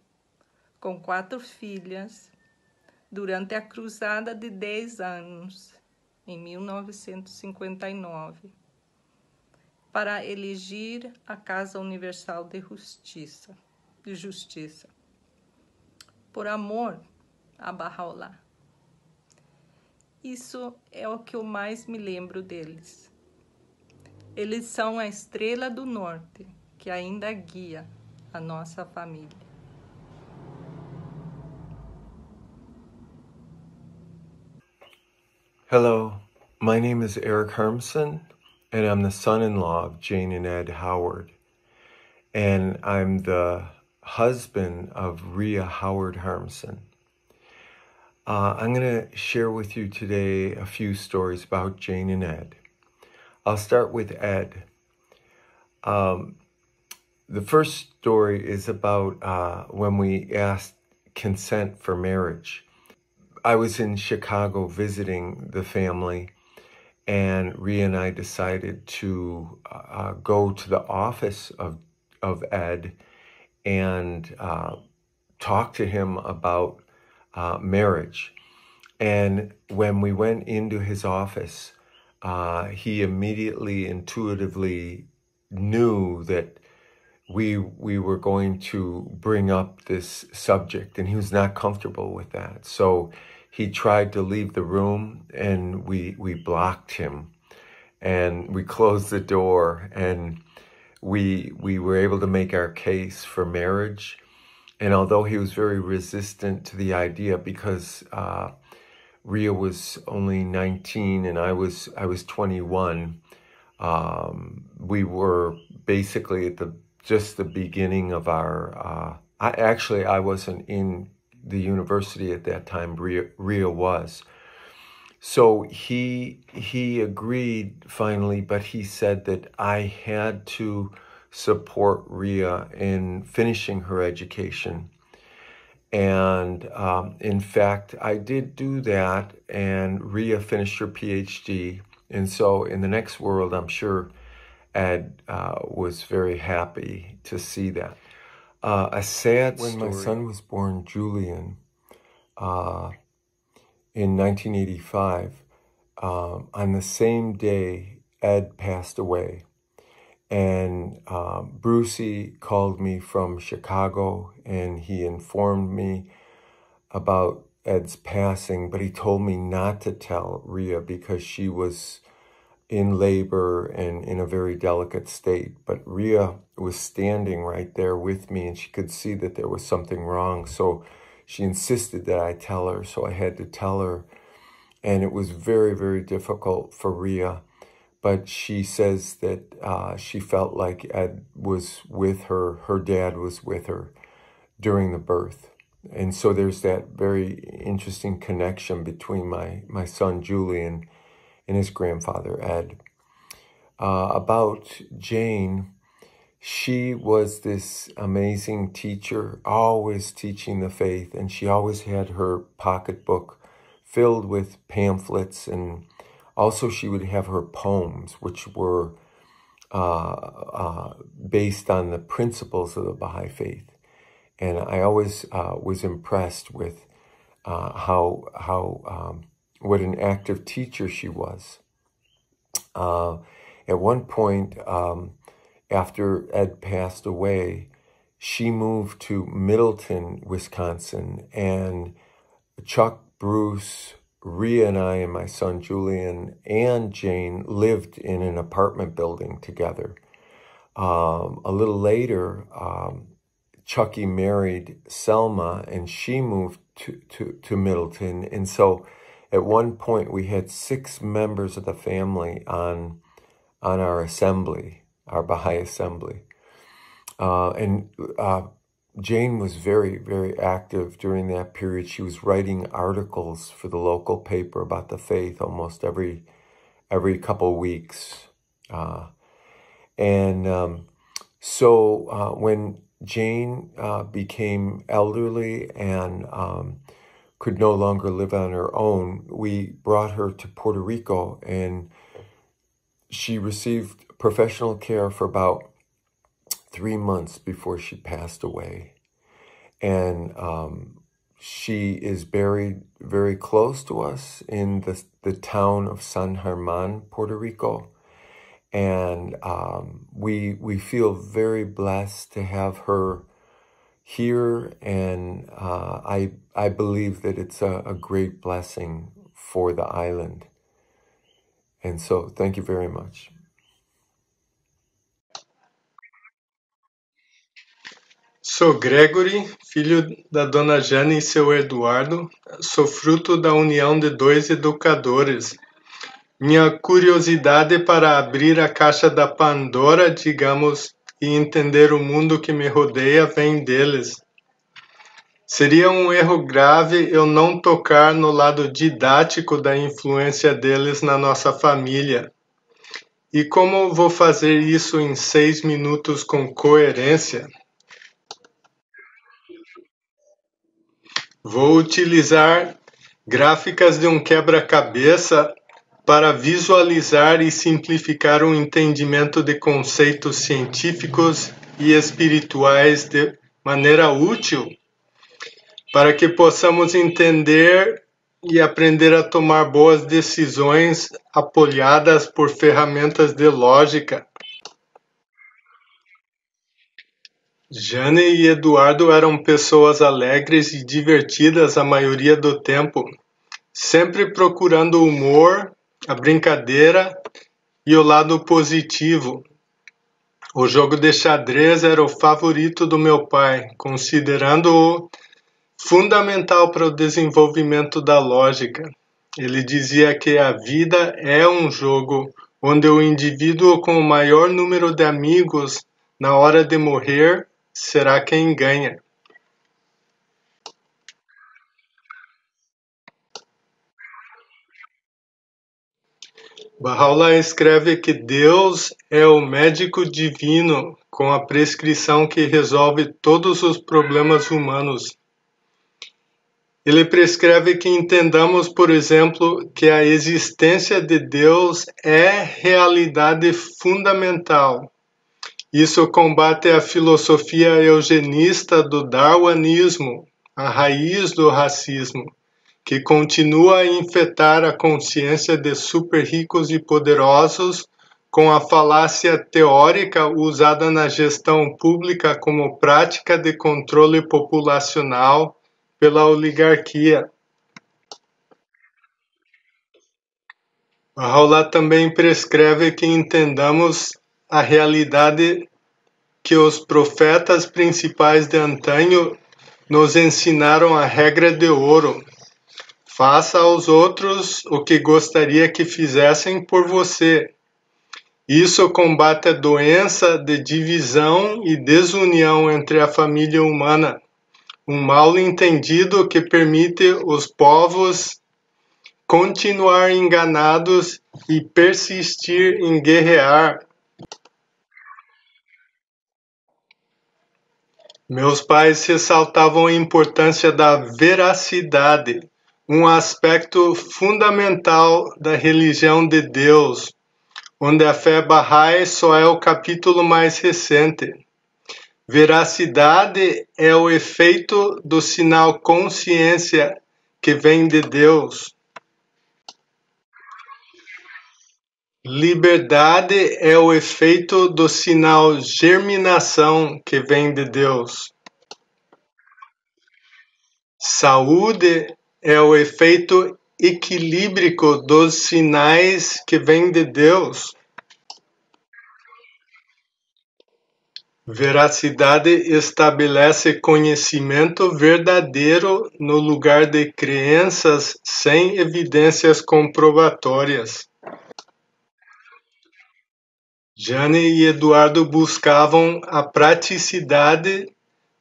com 4 filhas durante a cruzada de 10 anos, em 1959, para elegir a Casa Universal de Justiça, por amor a Bahá'u'lláh. Isso é o que eu mais me lembro deles. Eles são a estrela do norte que ainda guia a nossa família. Hello, my name is Eric Hermsen, and I'm the son-in-law of Jane and Ed Howard. And I'm the husband of Rhea Howard Hermsen. I'm going to share with you today a few stories about Jane and Ed. I'll start with Ed. The first story is about when we asked consent for marriage. I was in Chicago visiting the family, and Rhea and I decided to go to the office of Ed and talk to him about marriage. And when we went into his office, he immediately intuitively knew that we were going to bring up this subject, and he was not comfortable with that. So he tried to leave the room, and we blocked him, and we closed the door, and we were able to make our case for marriage. And although he was very resistant to the idea, because Ria was only 19 and I was 21, we were basically at just the beginning of our. I wasn't in the university at that time. Ria was. So he agreed finally, but he said that I had to support Ria in finishing her education. And in fact, I did do that, and Ria finished her PhD. And so in the next world, I'm sure Ed was very happy to see that. A sad story. When my son was born, Julian, in 1985, on the same day, Ed passed away. And Brucey called me from Chicago, and he informed me about Ed's passing, but he told me not to tell Ria because she was in labor and in a very delicate state. But Ria was standing right there with me, and she could see that there was something wrong. So she insisted that I tell her, so I had to tell her. And it was very, very difficult for Ria. But she says that she felt like Ed was with her, her dad was with her during the birth. And so there's that very interesting connection between my son Julian and his grandfather Ed. About Jane, she was this amazing teacher, always teaching the faith, and she always had her pocketbook filled with pamphlets, and also she would have her poems, which were based on the principles of the Baha'i faith. And I always was impressed with what an active teacher she was. At one point, after Ed passed away, she moved to Middleton, Wisconsin, and Chuck, Bruce, Ria and I and my son Julian and Jane lived in an apartment building together. A little later, Chucky married Selma, and she moved to Middleton. And so at one point we had 6 members of the family on our assembly, our Baha'i assembly. Jane was very, very active during that period. She was writing articles for the local paper about the faith almost every couple weeks. So when Jane became elderly and could no longer live on her own, we brought her to Puerto Rico, and she received professional care for about 3 months before she passed away. And she is buried very close to us in the town of San Germán, Puerto Rico. And we feel very blessed to have her here, and I believe that it's a great blessing for the island. And so thank you very much. Sou Gregory, filho da dona Jane e seu Eduardo. Sou fruto da união de 2 educadores. Minha curiosidade para abrir a caixa da Pandora, digamos, e entender o mundo que me rodeia vem deles. Seria um erro grave eu não tocar no lado didático da influência deles na nossa família. E como vou fazer isso em 6 minutos com coerência? Vou utilizar gráficas de um quebra-cabeça para visualizar e simplificar o entendimento de conceitos científicos e espirituais de maneira útil, para que possamos entender e aprender a tomar boas decisões apoiadas por ferramentas de lógica. Jane e Eduardo eram pessoas alegres e divertidas a maioria do tempo, sempre procurando o humor, a brincadeira e o lado positivo. O jogo de xadrez era o favorito do meu pai, considerando-o fundamental para o desenvolvimento da lógica. Ele dizia que a vida é um jogo onde o indivíduo com o maior número de amigos na hora de morrer será quem ganha. Baha'u'lláh escreve que Deus é o médico divino com a prescrição que resolve todos os problemas humanos. Ele prescreve que entendamos, por exemplo, que a existência de Deus é realidade fundamental. Isso combate a filosofia eugenista do darwinismo, a raiz do racismo, que continua a infectar a consciência de super ricos e poderosos com a falácia teórica usada na gestão pública como prática de controle populacional pela oligarquia. Baha'u'lláh também prescreve que entendamos a realidade que os profetas principais de antanho nos ensinaram a regra de ouro. Faça aos outros o que gostaria que fizessem por você. Isso combate a doença de divisão e desunião entre a família humana, um mal entendido que permite os povos continuar enganados e persistir em guerrear. Meus pais ressaltavam a importância da veracidade, um aspecto fundamental da religião de Deus, onde a fé Bahá'í só é o capítulo mais recente. Veracidade é o efeito do sinal consciência que vem de Deus. Liberdade é o efeito do sinal germinação que vem de Deus. Saúde é o efeito equilíbrico dos sinais que vem de Deus. Veracidade estabelece conhecimento verdadeiro no lugar de crenças sem evidências comprobatórias. Jane e Eduardo buscavam a praticidade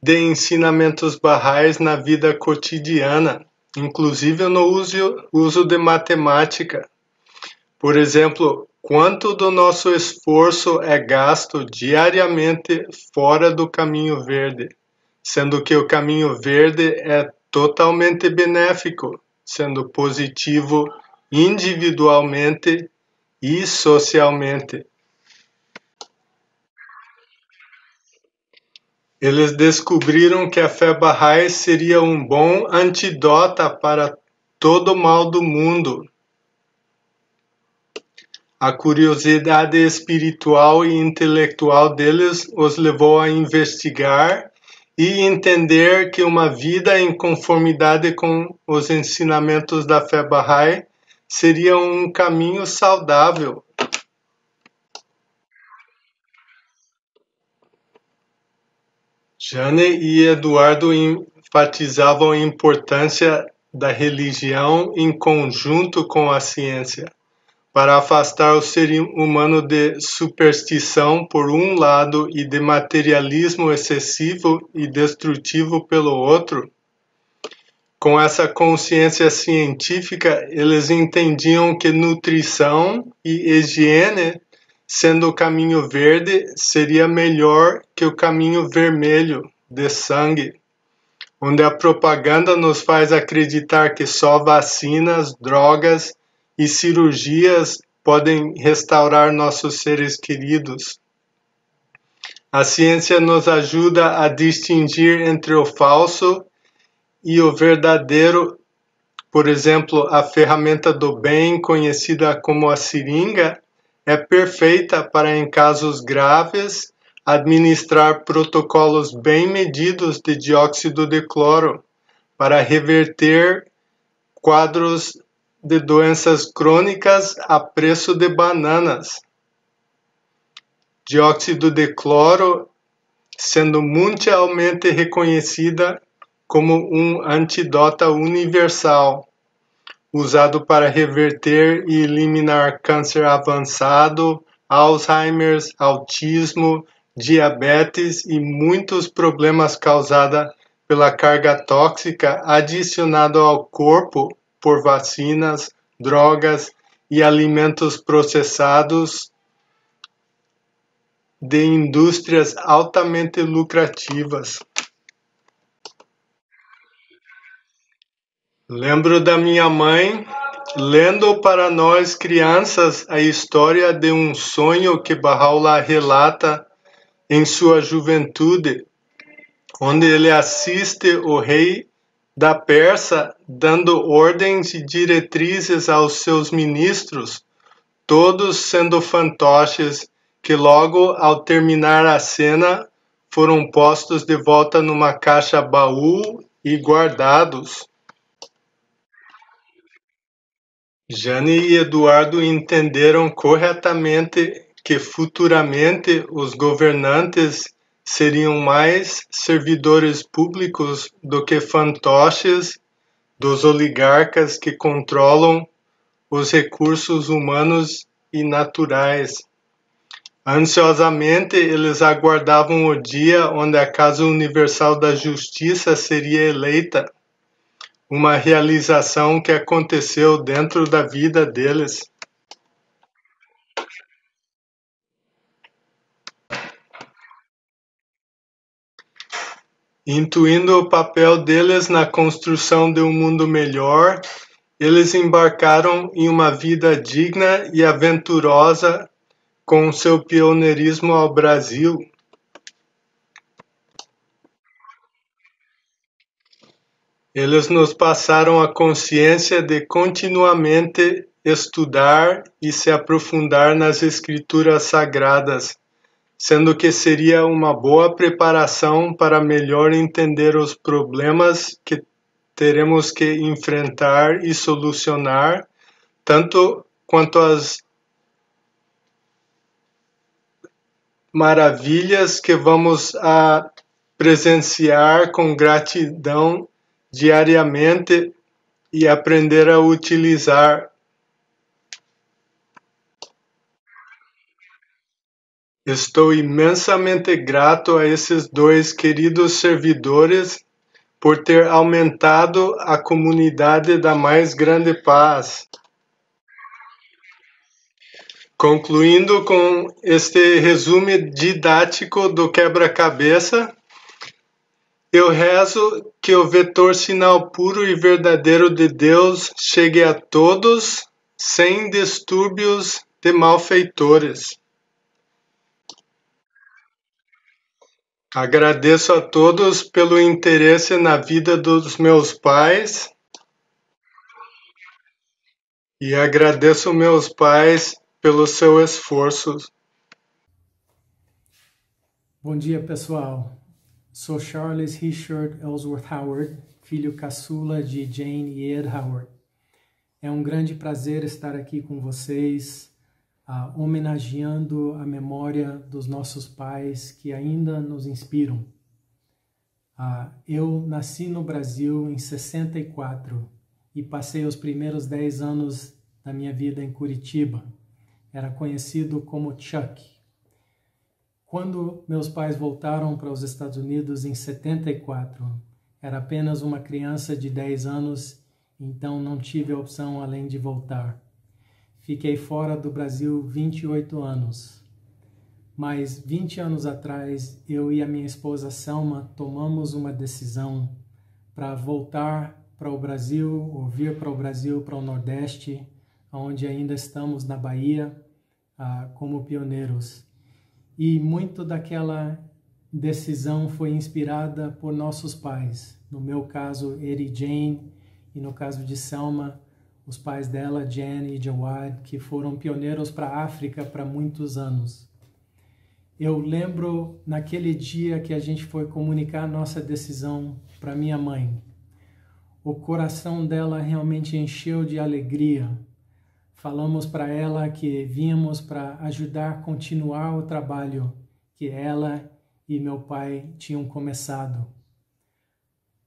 de ensinamentos Bahá'ís na vida cotidiana, inclusive no uso de matemática. Por exemplo, quanto do nosso esforço é gasto diariamente fora do caminho verde, sendo que o caminho verde é totalmente benéfico, sendo positivo individualmente e socialmente. Eles descobriram que a fé Bahá'í seria um bom antídoto para todo o mal do mundo. A curiosidade espiritual e intelectual deles os levou a investigar e entender que uma vida em conformidade com os ensinamentos da fé Bahá'í seria um caminho saudável. Jane e Eduardo enfatizavam a importância da religião em conjunto com a ciência, para afastar o ser humano de superstição por um lado e de materialismo excessivo e destrutivo pelo outro. Com essa consciência científica, eles entendiam que nutrição e higiene, sendo o caminho verde, seria melhor que o caminho vermelho, de sangue, onde a propaganda nos faz acreditar que só vacinas, drogas e cirurgias podem restaurar nossos seres queridos. A ciência nos ajuda a distinguir entre o falso e o verdadeiro. Por exemplo, a ferramenta do bem, conhecida como a seringa, é perfeita para, em casos graves, administrar protocolos bem medidos de dióxido de cloro para reverter quadros de doenças crônicas a preço de bananas. dióxido de cloro, sendo mundialmente reconhecida como um antídoto universal, usado para reverter e eliminar câncer avançado, Alzheimer, autismo, diabetes e muitos problemas causados pela carga tóxica adicionada ao corpo por vacinas, drogas e alimentos processados de indústrias altamente lucrativas. Lembro da minha mãe lendo para nós crianças a história de um sonho que Baha'u'lláh relata em sua juventude, onde ele assiste o rei da Pérsia dando ordens e diretrizes aos seus ministros, todos sendo fantoches que logo ao terminar a cena foram postos de volta numa caixa baú e guardados. Jane e Eduardo entenderam corretamente que futuramente os governantes seriam mais servidores públicos do que fantoches dos oligarcas que controlam os recursos humanos e naturais. Ansiosamente, eles aguardavam o dia onde a Casa Universal da Justiça seria eleita, uma realização que aconteceu dentro da vida deles. Intuindo o papel deles na construção de um mundo melhor, eles embarcaram em uma vida digna e aventurosa com seu pioneirismo ao Brasil. Eles nos passaram a consciência de continuamente estudar e se aprofundar nas escrituras sagradas, sendo que seria uma boa preparação para melhor entender os problemas que teremos que enfrentar e solucionar, tanto quanto as maravilhas que vamos a presenciar com gratidão diariamente e aprender a utilizar. Estou imensamente grato a esses dois queridos servidores por ter aumentado a comunidade da mais grande paz. Concluindo com este resumo didático do quebra-cabeça, eu rezo que o vetor sinal puro e verdadeiro de Deus chegue a todos, sem distúrbios de malfeitores. Agradeço a todos pelo interesse na vida dos meus pais e agradeço meus pais pelo seu esforço. Bom dia, pessoal. Sou Charles Richard Ellsworth Howard, filho caçula de Jane e Ed Howard. É um grande prazer estar aqui com vocês, homenageando a memória dos nossos pais que ainda nos inspiram. Eu nasci no Brasil em 64 e passei os primeiros 10 anos da minha vida em Curitiba. Era conhecido como Chuck. Quando meus pais voltaram para os Estados Unidos em 74, era apenas uma criança de 10 anos, então não tive a opção além de voltar. Fiquei fora do Brasil 28 anos. Mas 20 anos atrás, eu e a minha esposa Selma tomamos uma decisão para voltar para o Brasil, ou vir para o Brasil, para o Nordeste, onde ainda estamos na Bahia, como pioneiros. E muito daquela decisão foi inspirada por nossos pais. No meu caso, Ed e Jane, e no caso de Selma, os pais dela, Jan e Jawad, que foram pioneiros para a África para muitos anos. Eu lembro naquele dia que a gente foi comunicar nossa decisão para minha mãe. O coração dela realmente encheu de alegria. falamos para ela que vínhamos para ajudar a continuar o trabalho que ela e meu pai tinham começado.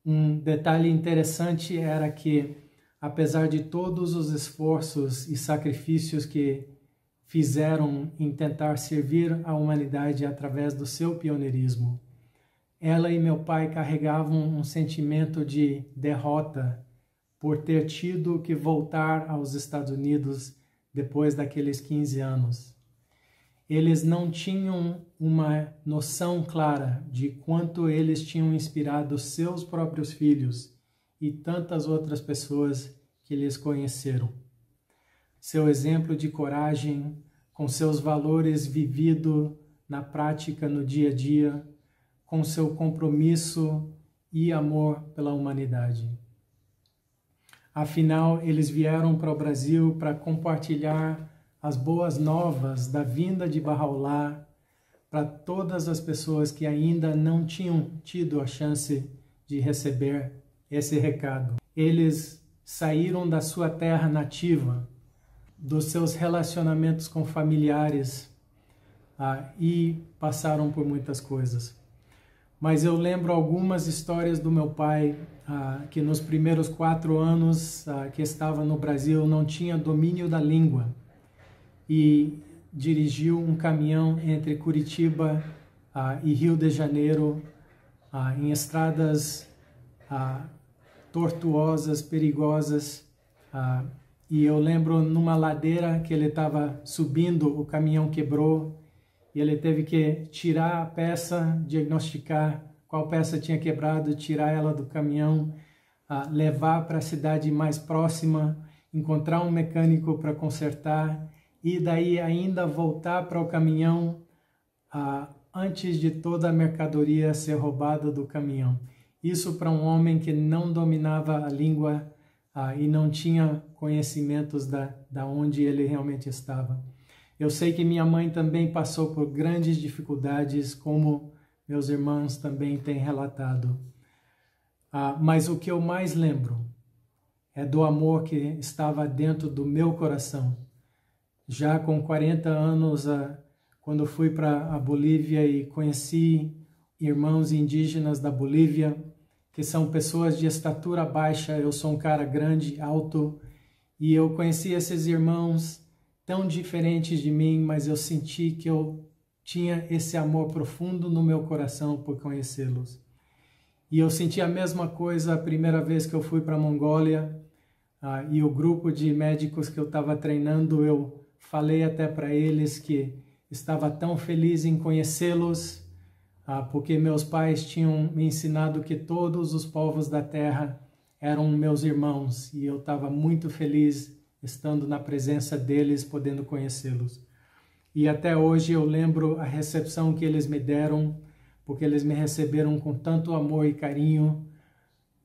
Um detalhe interessante era que, apesar de todos os esforços e sacrifícios que fizeram em tentar servir a humanidade através do seu pioneirismo, ela e meu pai carregavam um sentimento de derrota por ter tido que voltar aos Estados Unidos depois daqueles 15 anos. Eles não tinham uma noção clara de quanto eles tinham inspirado seus próprios filhos e tantas outras pessoas que eles conheceram. Seu exemplo de coragem, com seus valores vividos na prática no dia a dia, com seu compromisso e amor pela humanidade. Afinal, eles vieram para o Brasil para compartilhar as boas novas da vinda de Bahá'u'lláh para todas as pessoas que ainda não tinham tido a chance de receber esse recado. Eles saíram da sua terra nativa, dos seus relacionamentos com familiares e passaram por muitas coisas. Mas eu lembro algumas histórias do meu pai, que nos primeiros 4 anos que estava no Brasil não tinha domínio da língua e dirigiu um caminhão entre Curitiba e Rio de Janeiro em estradas tortuosas, perigosas, e eu lembro numa ladeira que ele estava subindo, o caminhão quebrou e ele teve que tirar a peça, diagnosticar qual peça tinha quebrado, tirar ela do caminhão, levar para a cidade mais próxima, encontrar um mecânico para consertar e daí ainda voltar para o caminhão antes de toda a mercadoria ser roubada do caminhão. Isso para um homem que não dominava a língua e não tinha conhecimentos da onde ele realmente estava. Eu sei que minha mãe também passou por grandes dificuldades, como meus irmãos também têm relatado. Mas o que eu mais lembro é do amor que estava dentro do meu coração. Já com 40 anos, quando fui para a Bolívia e conheci irmãos indígenas da Bolívia, que são pessoas de estatura baixa, eu sou um cara grande, alto, e eu conheci esses irmãos tão diferentes de mim, mas eu senti que eu tinha esse amor profundo no meu coração por conhecê-los. E eu senti a mesma coisa a primeira vez que eu fui para a Mongólia, e o grupo de médicos que eu estava treinando, eu falei até para eles que estava tão feliz em conhecê-los, porque meus pais tinham me ensinado que todos os povos da terra eram meus irmãos, e eu estava muito feliz estando na presença deles, podendo conhecê-los. E até hoje eu lembro a recepção que eles me deram, porque eles me receberam com tanto amor e carinho,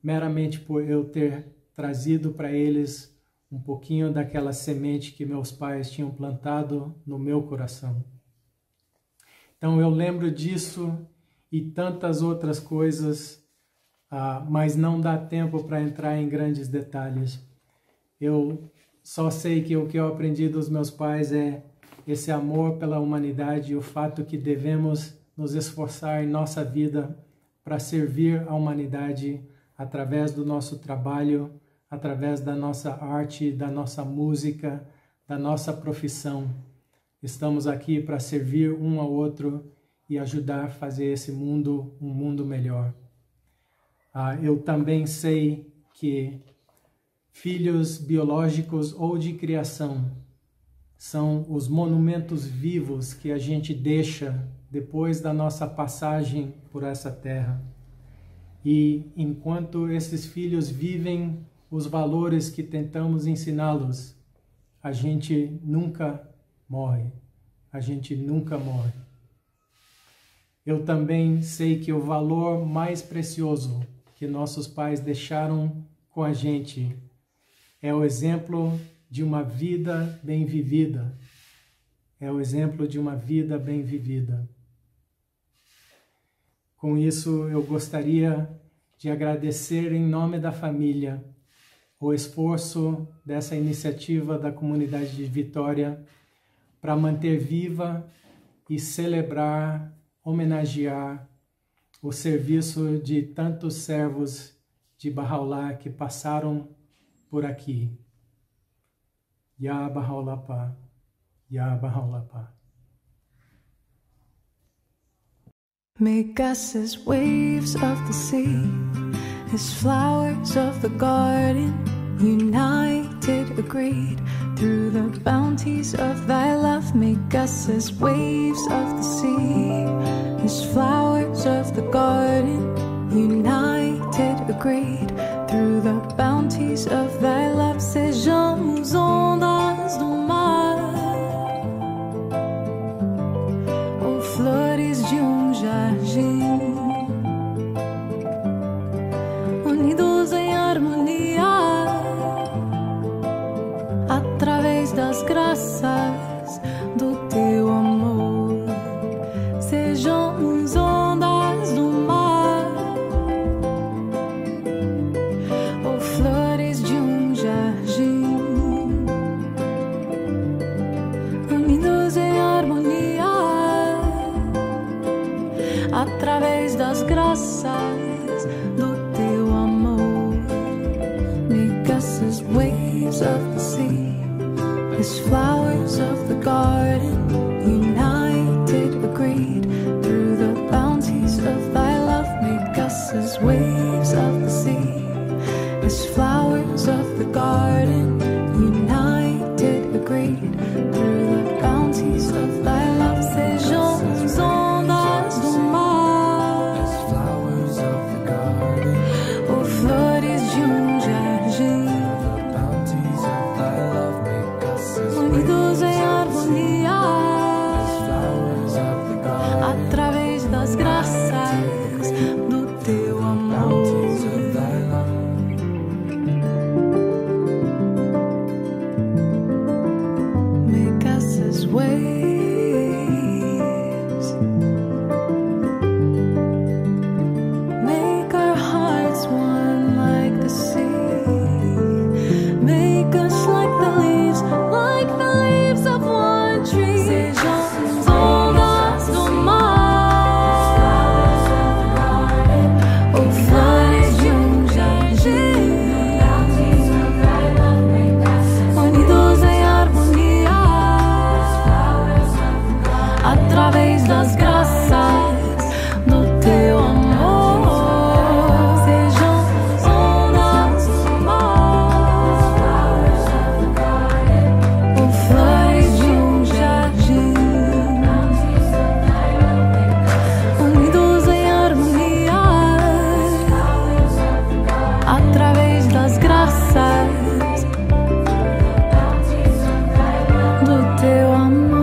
meramente por eu ter trazido para eles um pouquinho daquela semente que meus pais tinham plantado no meu coração. Então eu lembro disso e tantas outras coisas, mas não dá tempo para entrar em grandes detalhes. Eu só sei que o que eu aprendi dos meus pais é esse amor pela humanidade e o fato que devemos nos esforçar em nossa vida para servir a humanidade através do nosso trabalho, através da nossa arte, da nossa música, da nossa profissão. Estamos aqui para servir um ao outro e ajudar a fazer esse mundo um mundo melhor. Eu também sei que filhos biológicos ou de criação são os monumentos vivos que a gente deixa depois da nossa passagem por essa terra. E enquanto esses filhos vivem os valores que tentamos ensiná-los, a gente nunca morre. A gente nunca morre. Eu também sei que o valor mais precioso que nossos pais deixaram com a gente é o exemplo de uma vida bem vivida. É o exemplo de uma vida bem vivida. Com isso, eu gostaria de agradecer em nome da família o esforço dessa iniciativa da comunidade de Vitória para manter viva e celebrar, homenagear o serviço de tantos servos de Bahá'u'lláh que passaram por aqui. Ya Bahá'u'lláh, Ya Bahá'u'lláh. Make us as waves of the sea, as flowers of the garden, united, agreed, through the bounties of thy love. Make us as waves of the sea, as flowers of the garden, united, agreed, through the bounties of thy love. Sejamos ondas do mar, ou flores de jardim, unidos em harmonia, através das graças do teu amor. Sejamos ondas do mar, ou flores de jardim, unidos em harmonia, através das graças do teu amor. Make us as waves of the sea, as flowers of the garden, united, agreed, through the bounties of thy love. Make us as waves of the sea, as flowers of the garden, united, agreed, through the bounties of thy love. Sejamos ondas do mar, flowers of the garden, ou flores de jardim, bounties of thy love. Make us as unidos em harmonia, flowers of the garden, através das graças do teu amor. Bounties of thy love. Make us as waves, através das graças do teu amor. Sejamos ondas do mar, ou flores de jardim, unidos em harmonia, através das graças do teu amor.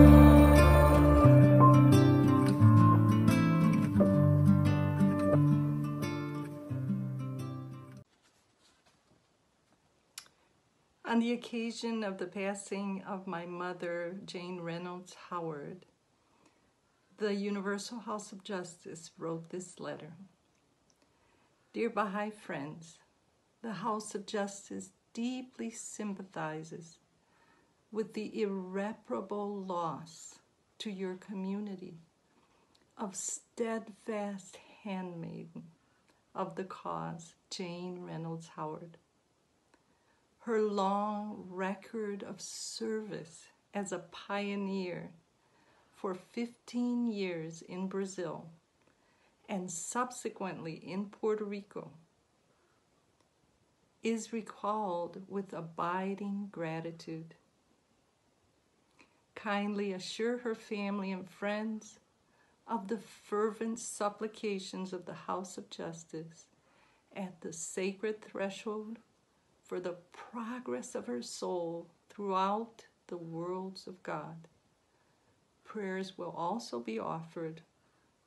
On the occasion of the passing of my mother, Jane Reynolds Howard, the Universal House of Justice wrote this letter. Dear Baha'i friends, the House of Justice deeply sympathizes with the irreparable loss to your community of steadfast handmaiden of the cause, Jane Reynolds Howard. Her long record of service as a pioneer for 15 years in Brazil and subsequently in Puerto Rico is recalled with abiding gratitude. Kindly assure her family and friends of the fervent supplications of the House of Justice at the sacred threshold for the progress of her soul throughout the worlds of God. Prayers will also be offered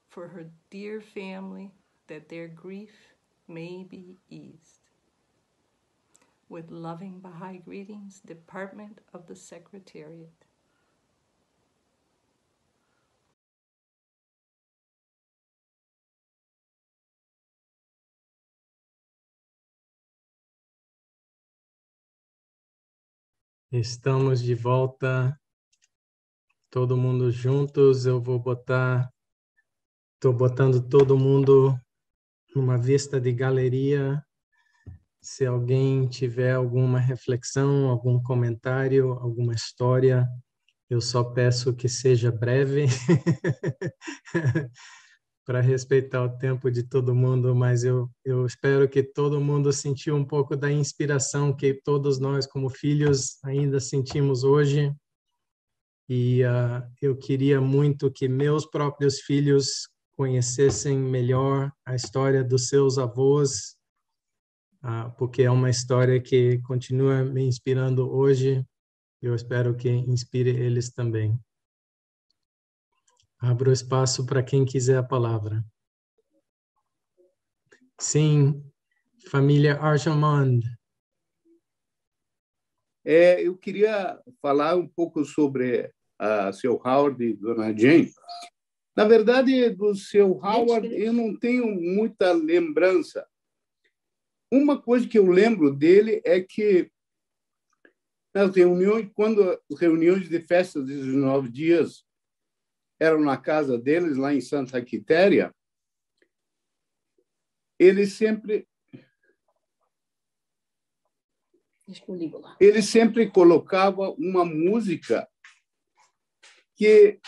for her dear family that their grief may be eased. With loving Baha'i greetings, Department of the Secretariat. Estamos de volta, todo mundo juntos. Eu vou estou botando todo mundo numa vista de galeria. Se alguém tiver alguma reflexão, algum comentário, alguma história, eu só peço que seja breve, para respeitar o tempo de todo mundo, mas eu espero que todo mundo sentiu um pouco da inspiração que todos nós, como filhos, ainda sentimos hoje. E eu queria muito que meus próprios filhos conhecessem melhor a história dos seus avós, porque é uma história que continua me inspirando hoje. Eu espero que inspire eles também. Abro espaço para quem quiser a palavra. Sim, família Arjamand. Eu queria falar um pouco sobre seu Howard e Dona Jane. Na verdade, do seu Howard, eu não tenho muita lembrança. Uma coisa que eu lembro dele é que nas reuniões, quando as reuniões de festas dos 9 dias eram na casa deles, lá em Santa Quitéria, ele sempre colocava uma música que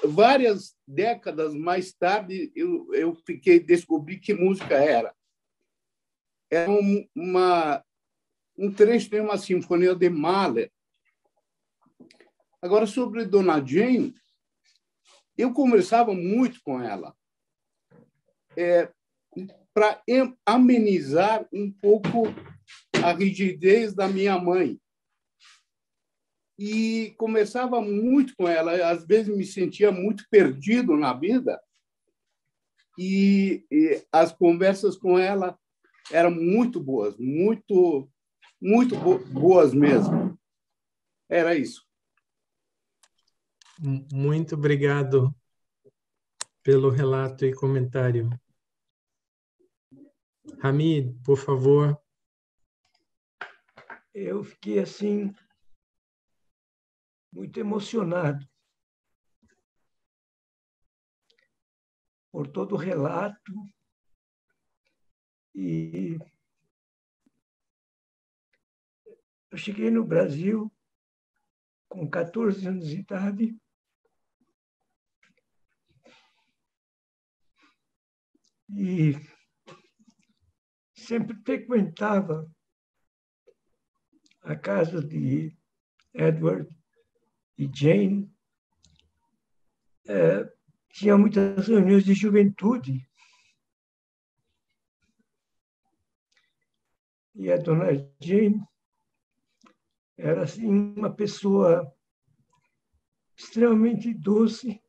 várias décadas mais tarde eu descobri que música era. Era um trecho de uma sinfonia de Mahler. Agora, sobre Dona Jane, eu conversava muito com ela para amenizar um pouco a rigidez da minha mãe. E conversava muito com ela. Às vezes me sentia muito perdido na vida. E as conversas com ela eram muito boas, muito boas mesmo. Era isso. Muito obrigado pelo relato e comentário. Hamid, por favor. Eu fiquei assim muito emocionado por todo o relato e eu cheguei no Brasil com 14 anos de idade e sempre frequentava a casa de Edward e Jane. Tinha muitas reuniões de juventude. E a Dona Jane era assim, uma pessoa extremamente doce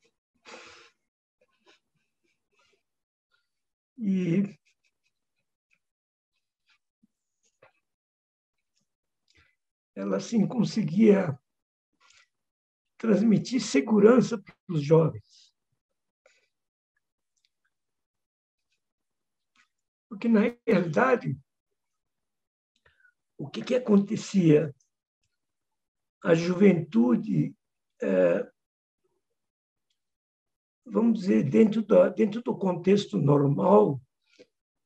e ela assim conseguia transmitir segurança para os jovens. Porque, na realidade, o que acontecia? A juventude, vamos dizer, dentro do contexto normal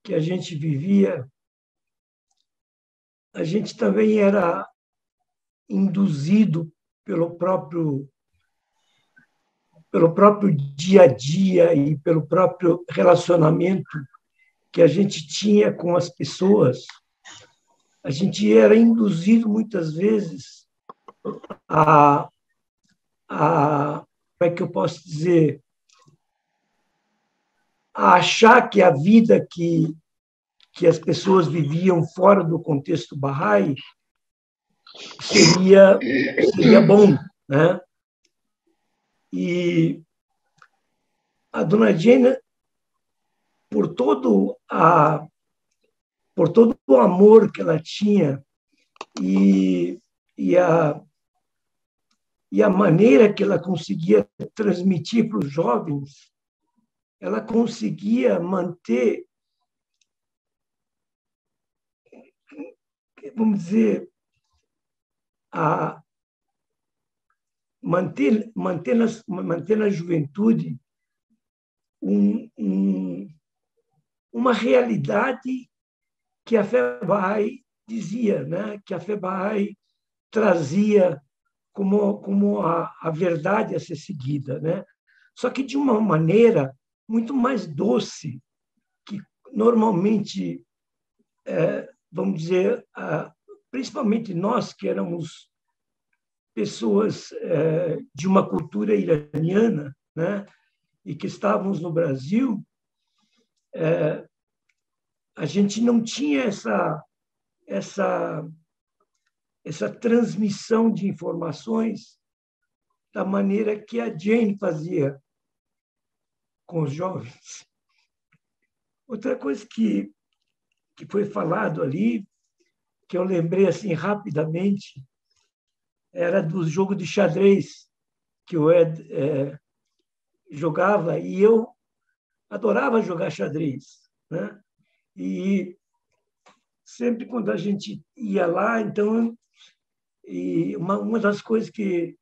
que a gente vivia, a gente também era induzido pelo próprio dia a dia e pelo próprio relacionamento que a gente tinha com as pessoas. A gente era induzido muitas vezes a como é que eu posso dizer, a achar que a vida que as pessoas viviam fora do contexto Bahá'í seria bom, né? E a Dona Jane, por todo o amor que ela tinha e a maneira que ela conseguia transmitir para os jovens, ela conseguia manter, vamos dizer, a manter na juventude uma realidade que a fé Bahá'í dizia, né? Que a fé Bahá'í trazia como a verdade a ser seguida, né? Só que de uma maneira muito mais doce, que normalmente, vamos dizer, principalmente nós que éramos pessoas de uma cultura iraniana, né? E que estávamos no Brasil, a gente não tinha essa transmissão de informações da maneira que a Jane fazia com os jovens. Outra coisa que foi falado ali, que eu lembrei assim rapidamente, era do jogo de xadrez que o Ed jogava, e eu adorava jogar xadrez, né? E sempre quando a gente ia lá, então, e uma das coisas que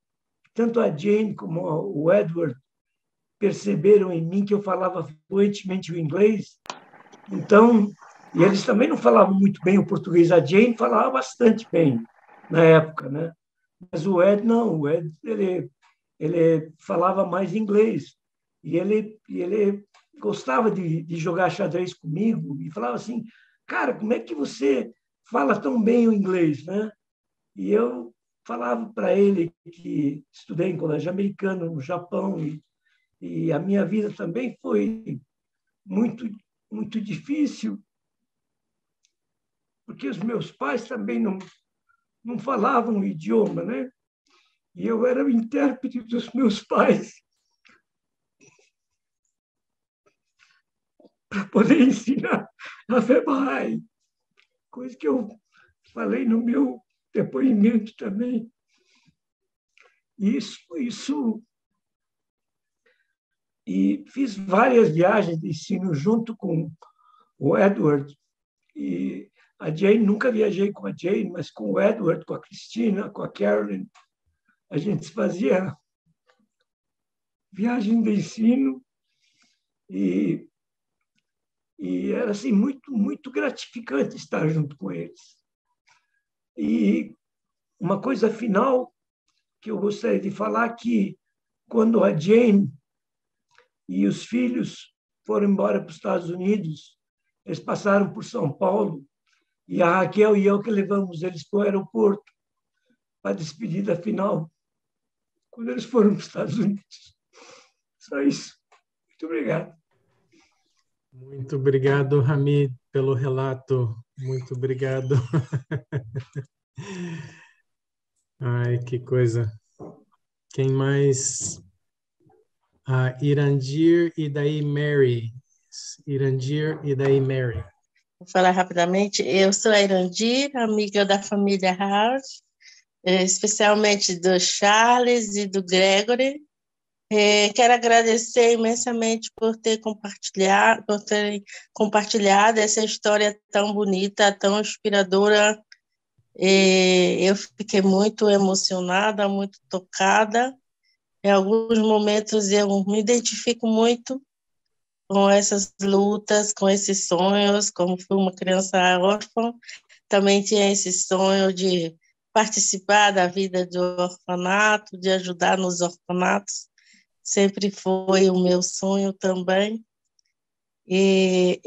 tanto a Jane como o Edward perceberam em mim, que eu falava fluentemente o inglês, então, e eles também não falavam muito bem o português. A Jane falava bastante bem na época, né? Mas o Ed não, o Ed ele falava mais inglês, e ele gostava de jogar xadrez comigo e falava assim: cara, como é que você fala tão bem o inglês, né? E eu falava para ele que estudei em colégio americano no Japão, e a minha vida também foi muito difícil, porque os meus pais também não falavam o idioma, né? E eu era o intérprete dos meus pais para poder ensinar a fé Bahá'í, coisa que eu falei no meu depoimento também. Isso. E fiz várias viagens de ensino junto com o Edward. E a Jane, nunca viajei com a Jane, mas com o Edward, com a Cristina, com a Carolyn, a gente fazia viagem de ensino, e era assim, muito gratificante estar junto com eles. E uma coisa final que eu gostaria de falar, que quando a Jane e os filhos foram embora para os Estados Unidos, eles passaram por São Paulo, e a Raquel e eu que levamos eles para o aeroporto para a despedida final, quando eles foram para os Estados Unidos. Só isso. Muito obrigado. Muito obrigado, Hamid, pelo relato. Muito obrigado. Ai, que coisa. Quem mais? Irandir e daí Mary. Irandir e daí Mary. Vou falar rapidamente. Eu sou a Irandir, amiga da família Howard, especialmente do Charles e do Gregory. Quero agradecer imensamente por terem compartilhado essa história tão bonita, tão inspiradora. Eu fiquei muito emocionada, muito tocada. Em alguns momentos eu me identifico muito com essas lutas, com esses sonhos. Como fui uma criança órfã, também tinha esse sonho de participar da vida do orfanato, de ajudar nos orfanatos. Sempre foi o meu sonho também. E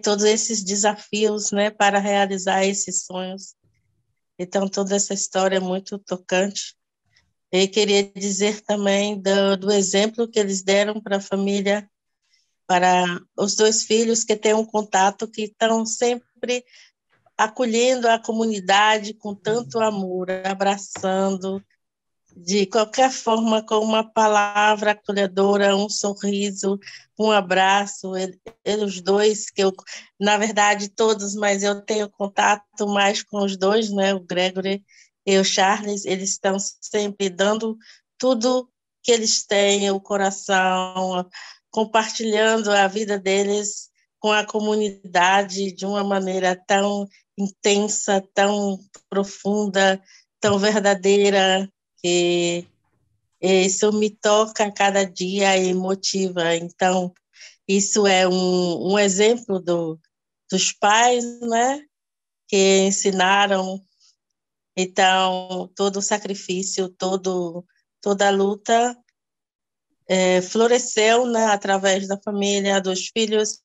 todos esses desafios, né, para realizar esses sonhos. Então, toda essa história é muito tocante. E queria dizer também do exemplo que eles deram para a família, para os dois filhos que têm um contato, que estão sempre acolhendo a comunidade com tanto amor, abraçando, de qualquer forma, com uma palavra acolhedora, um sorriso, um abraço. Eles dois, que eu, na verdade, todos, mas eu tenho contato mais com os dois, né? O Gregory e o Charles, eles estão sempre dando tudo que eles têm, o coração, compartilhando a vida deles com a comunidade de uma maneira tão intensa, tão profunda, tão verdadeira, que isso me toca a cada dia e motiva. Então, isso é um exemplo dos pais, né, que ensinaram. Então, todo o sacrifício, toda a luta floresceu, né, através da família, dos filhos,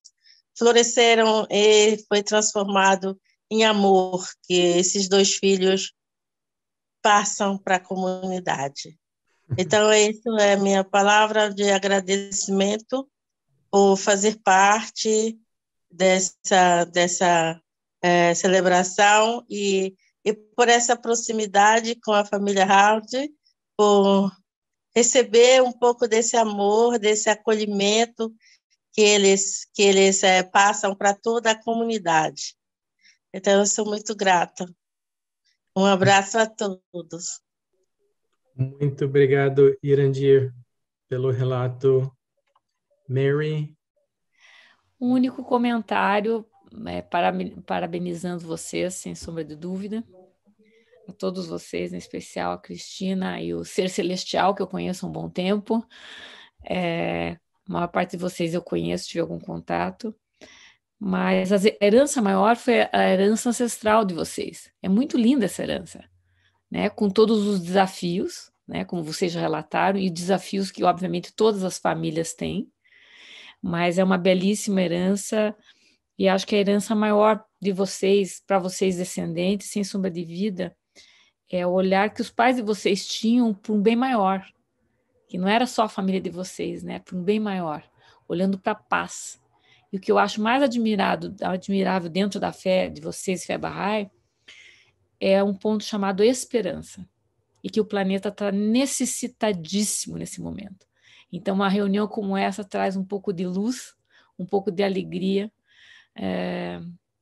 floresceram e foi transformado em amor que esses dois filhos passam para a comunidade. Então, isso é a minha palavra de agradecimento por fazer parte dessa celebração e por essa proximidade com a família Howard, por receber um pouco desse amor, desse acolhimento que eles passam para toda a comunidade. Então, eu sou muito grata. Um abraço a todos. Muito obrigado, Irandir, pelo relato. Mary? O único comentário, parabenizando vocês, sem sombra de dúvida, a todos vocês, em especial a Cristina e o Ser Celestial, que eu conheço há um bom tempo. A maior parte de vocês eu conheço, tive algum contato, mas a herança maior foi a herança ancestral de vocês. É muito linda essa herança, né? Com todos os desafios, né? Como vocês já relataram, e desafios que, obviamente, todas as famílias têm, mas é uma belíssima herança, e acho que a herança maior de vocês, para vocês descendentes, sem sombra de vida, é o olhar que os pais de vocês tinham para um bem maior, que não era só a família de vocês, né? Para um bem maior, olhando para a paz. E o que eu acho mais admirável dentro da fé de vocês, Fé Bahá'í, é um ponto chamado esperança, e que o planeta está necessitadíssimo nesse momento. Então, uma reunião como essa traz um pouco de luz, um pouco de alegria,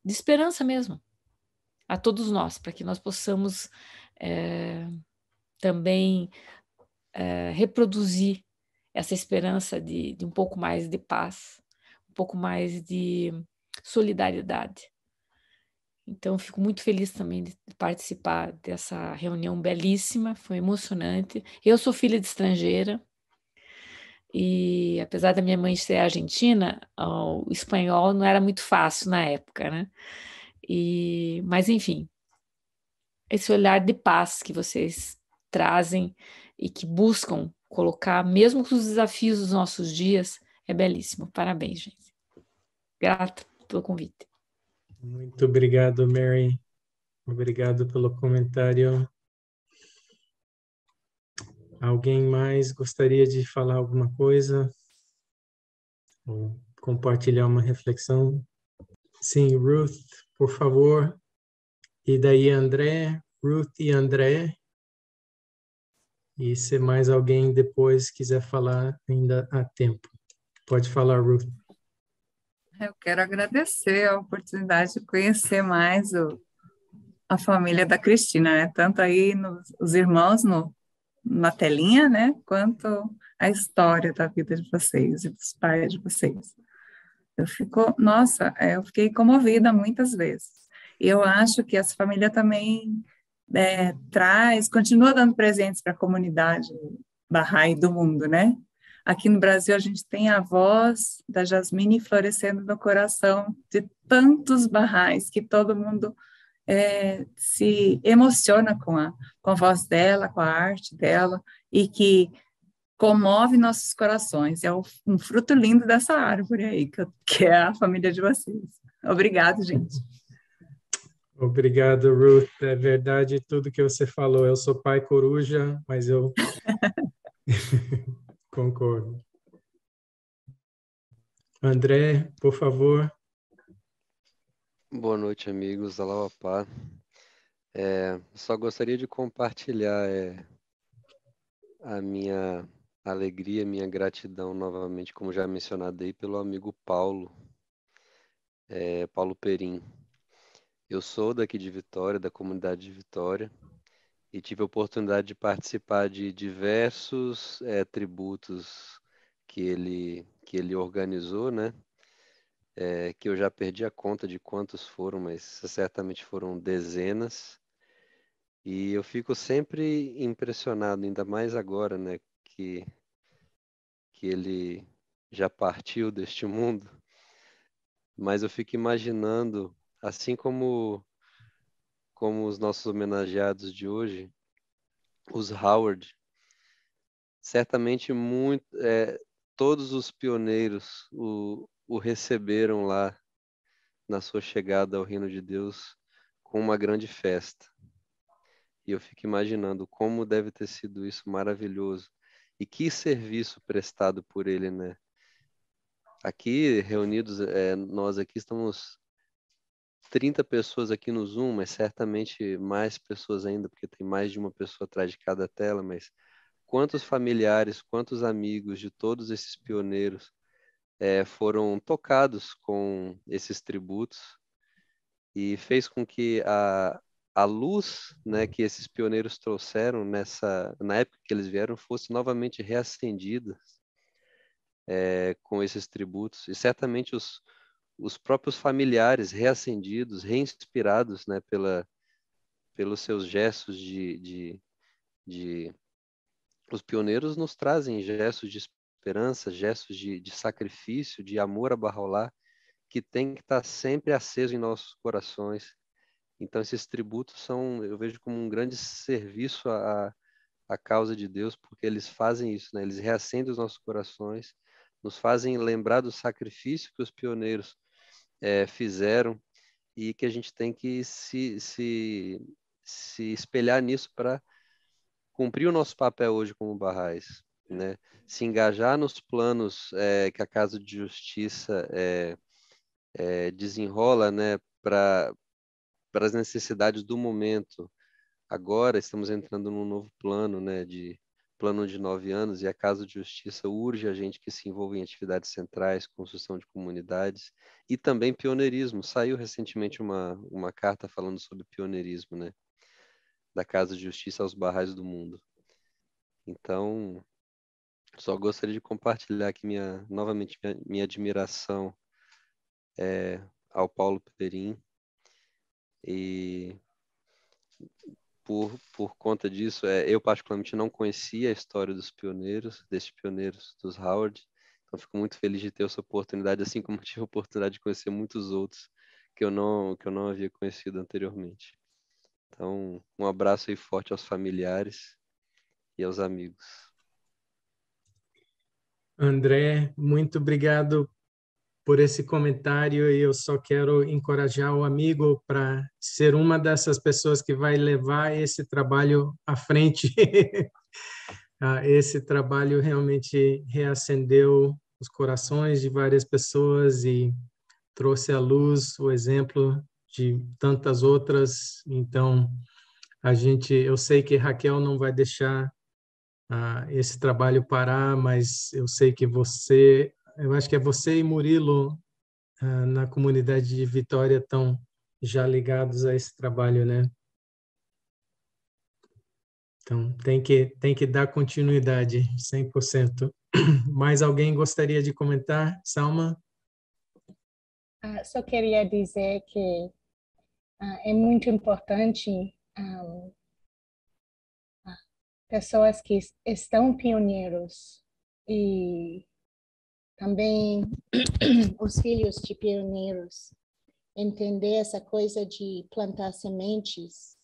de esperança mesmo, a todos nós, para que nós possamos também reproduzir essa esperança de um pouco mais de paz, um pouco mais de solidariedade. Então, fico muito feliz também de participar dessa reunião belíssima, foi emocionante. Eu sou filha de estrangeira, e apesar da minha mãe ser argentina, o espanhol não era muito fácil na época, né? Mas, enfim, esse olhar de paz que vocês trazem e que buscam colocar, mesmo com os desafios dos nossos dias, é belíssimo. Parabéns, gente. Grata pelo convite. Muito obrigado, Mary. Obrigado pelo comentário. Alguém mais gostaria de falar alguma coisa? Ou compartilhar uma reflexão? Sim, Ruth, por favor. E daí André, Ruth e André. E se mais alguém depois quiser falar, ainda há tempo. Pode falar, Ruth. Eu quero agradecer a oportunidade de conhecer mais a família da Cristina, né? Tanto aí os irmãos na telinha, né? Quanto a história da vida de vocês e dos pais de vocês. Eu fiquei comovida muitas vezes. E eu acho que essa família também continua dando presentes para a comunidade Bahá'í do mundo, né? Aqui no Brasil, a gente tem a voz da Jasmine florescendo no coração de tantos Bahá'ís que todo mundo se emociona com a voz dela, com a arte dela, e que comove nossos corações. É um fruto lindo dessa árvore aí, que é a família de vocês. Obrigada, gente. Obrigado, Ruth. É verdade tudo que você falou. Eu sou pai coruja, mas eu concordo. André, por favor. Boa noite, amigos. Alá Pá. Só gostaria de compartilhar a minha alegria, minha gratidão novamente, como já mencionado aí, pelo amigo Paulo, Paulo Perim. Eu sou daqui de Vitória, da comunidade de Vitória, e tive a oportunidade de participar de diversos tributos que ele organizou, né? Que eu já perdi a conta de quantos foram, mas certamente foram dezenas. E eu fico sempre impressionado, ainda mais agora, né, que ele já partiu deste mundo, mas eu fico imaginando, assim como os nossos homenageados de hoje, os Howard, certamente todos os pioneiros o receberam lá na sua chegada ao reino de Deus com uma grande festa. E eu fico imaginando como deve ter sido isso maravilhoso. E que serviço prestado por ele, né? Aqui, reunidos, nós aqui estamos 30 pessoas aqui no Zoom, mas certamente mais pessoas ainda, porque tem mais de uma pessoa atrás de cada tela, mas quantos familiares, quantos amigos de todos esses pioneiros foram tocados com esses tributos e fez com que a luz, né, que esses pioneiros trouxeram na época que eles vieram fosse novamente reacendida com esses tributos. E certamente os próprios familiares reacendidos, reinspirados, né, pelos seus gestos os pioneiros nos trazem gestos de esperança, gestos de sacrifício, de amor a Bahá'u'lláh, que tem que estar sempre aceso em nossos corações. Então, esses tributos eu vejo como um grande serviço à causa de Deus, porque eles fazem isso, né? Eles reacendem os nossos corações, nos fazem lembrar do sacrifício que os pioneiros fizeram e que a gente tem que se espelhar nisso para cumprir o nosso papel hoje como Bahá'ís, né? Se engajar nos planos que a Casa de Justiça desenrola, né, para as necessidades do momento. Agora estamos entrando num novo plano, né, plano de 9 anos, e a Casa de Justiça urge a gente que se envolva em atividades centrais, construção de comunidades e também pioneirismo. Saiu recentemente uma carta falando sobre pioneirismo, né, da Casa de Justiça aos Bahá'ís do mundo. Então, só gostaria de compartilhar aqui novamente minha admiração ao Paulo Perim, e por conta disso, eu particularmente não conhecia a história desses pioneiros dos Howard, então fico muito feliz de ter essa oportunidade, assim como tive a oportunidade de conhecer muitos outros que eu não havia conhecido anteriormente. Então, um abraço aí forte aos familiares e aos amigos. André, muito obrigado por esse comentário, e eu só quero encorajar o amigo para ser uma dessas pessoas que vai levar esse trabalho à frente. Esse trabalho realmente reacendeu os corações de várias pessoas e trouxe à luz o exemplo de tantas outras. Então, eu sei que Raquel não vai deixar esse trabalho parar, mas eu sei que eu acho que é você e Murilo na comunidade de Vitória estão já ligados a esse trabalho, né? Então, tem que dar continuidade, 100%. Mais alguém gostaria de comentar? Salma? Só queria dizer que é muito importante pessoas que estão pioneiros e também os filhos de pioneiros entender essa coisa de plantar sementes,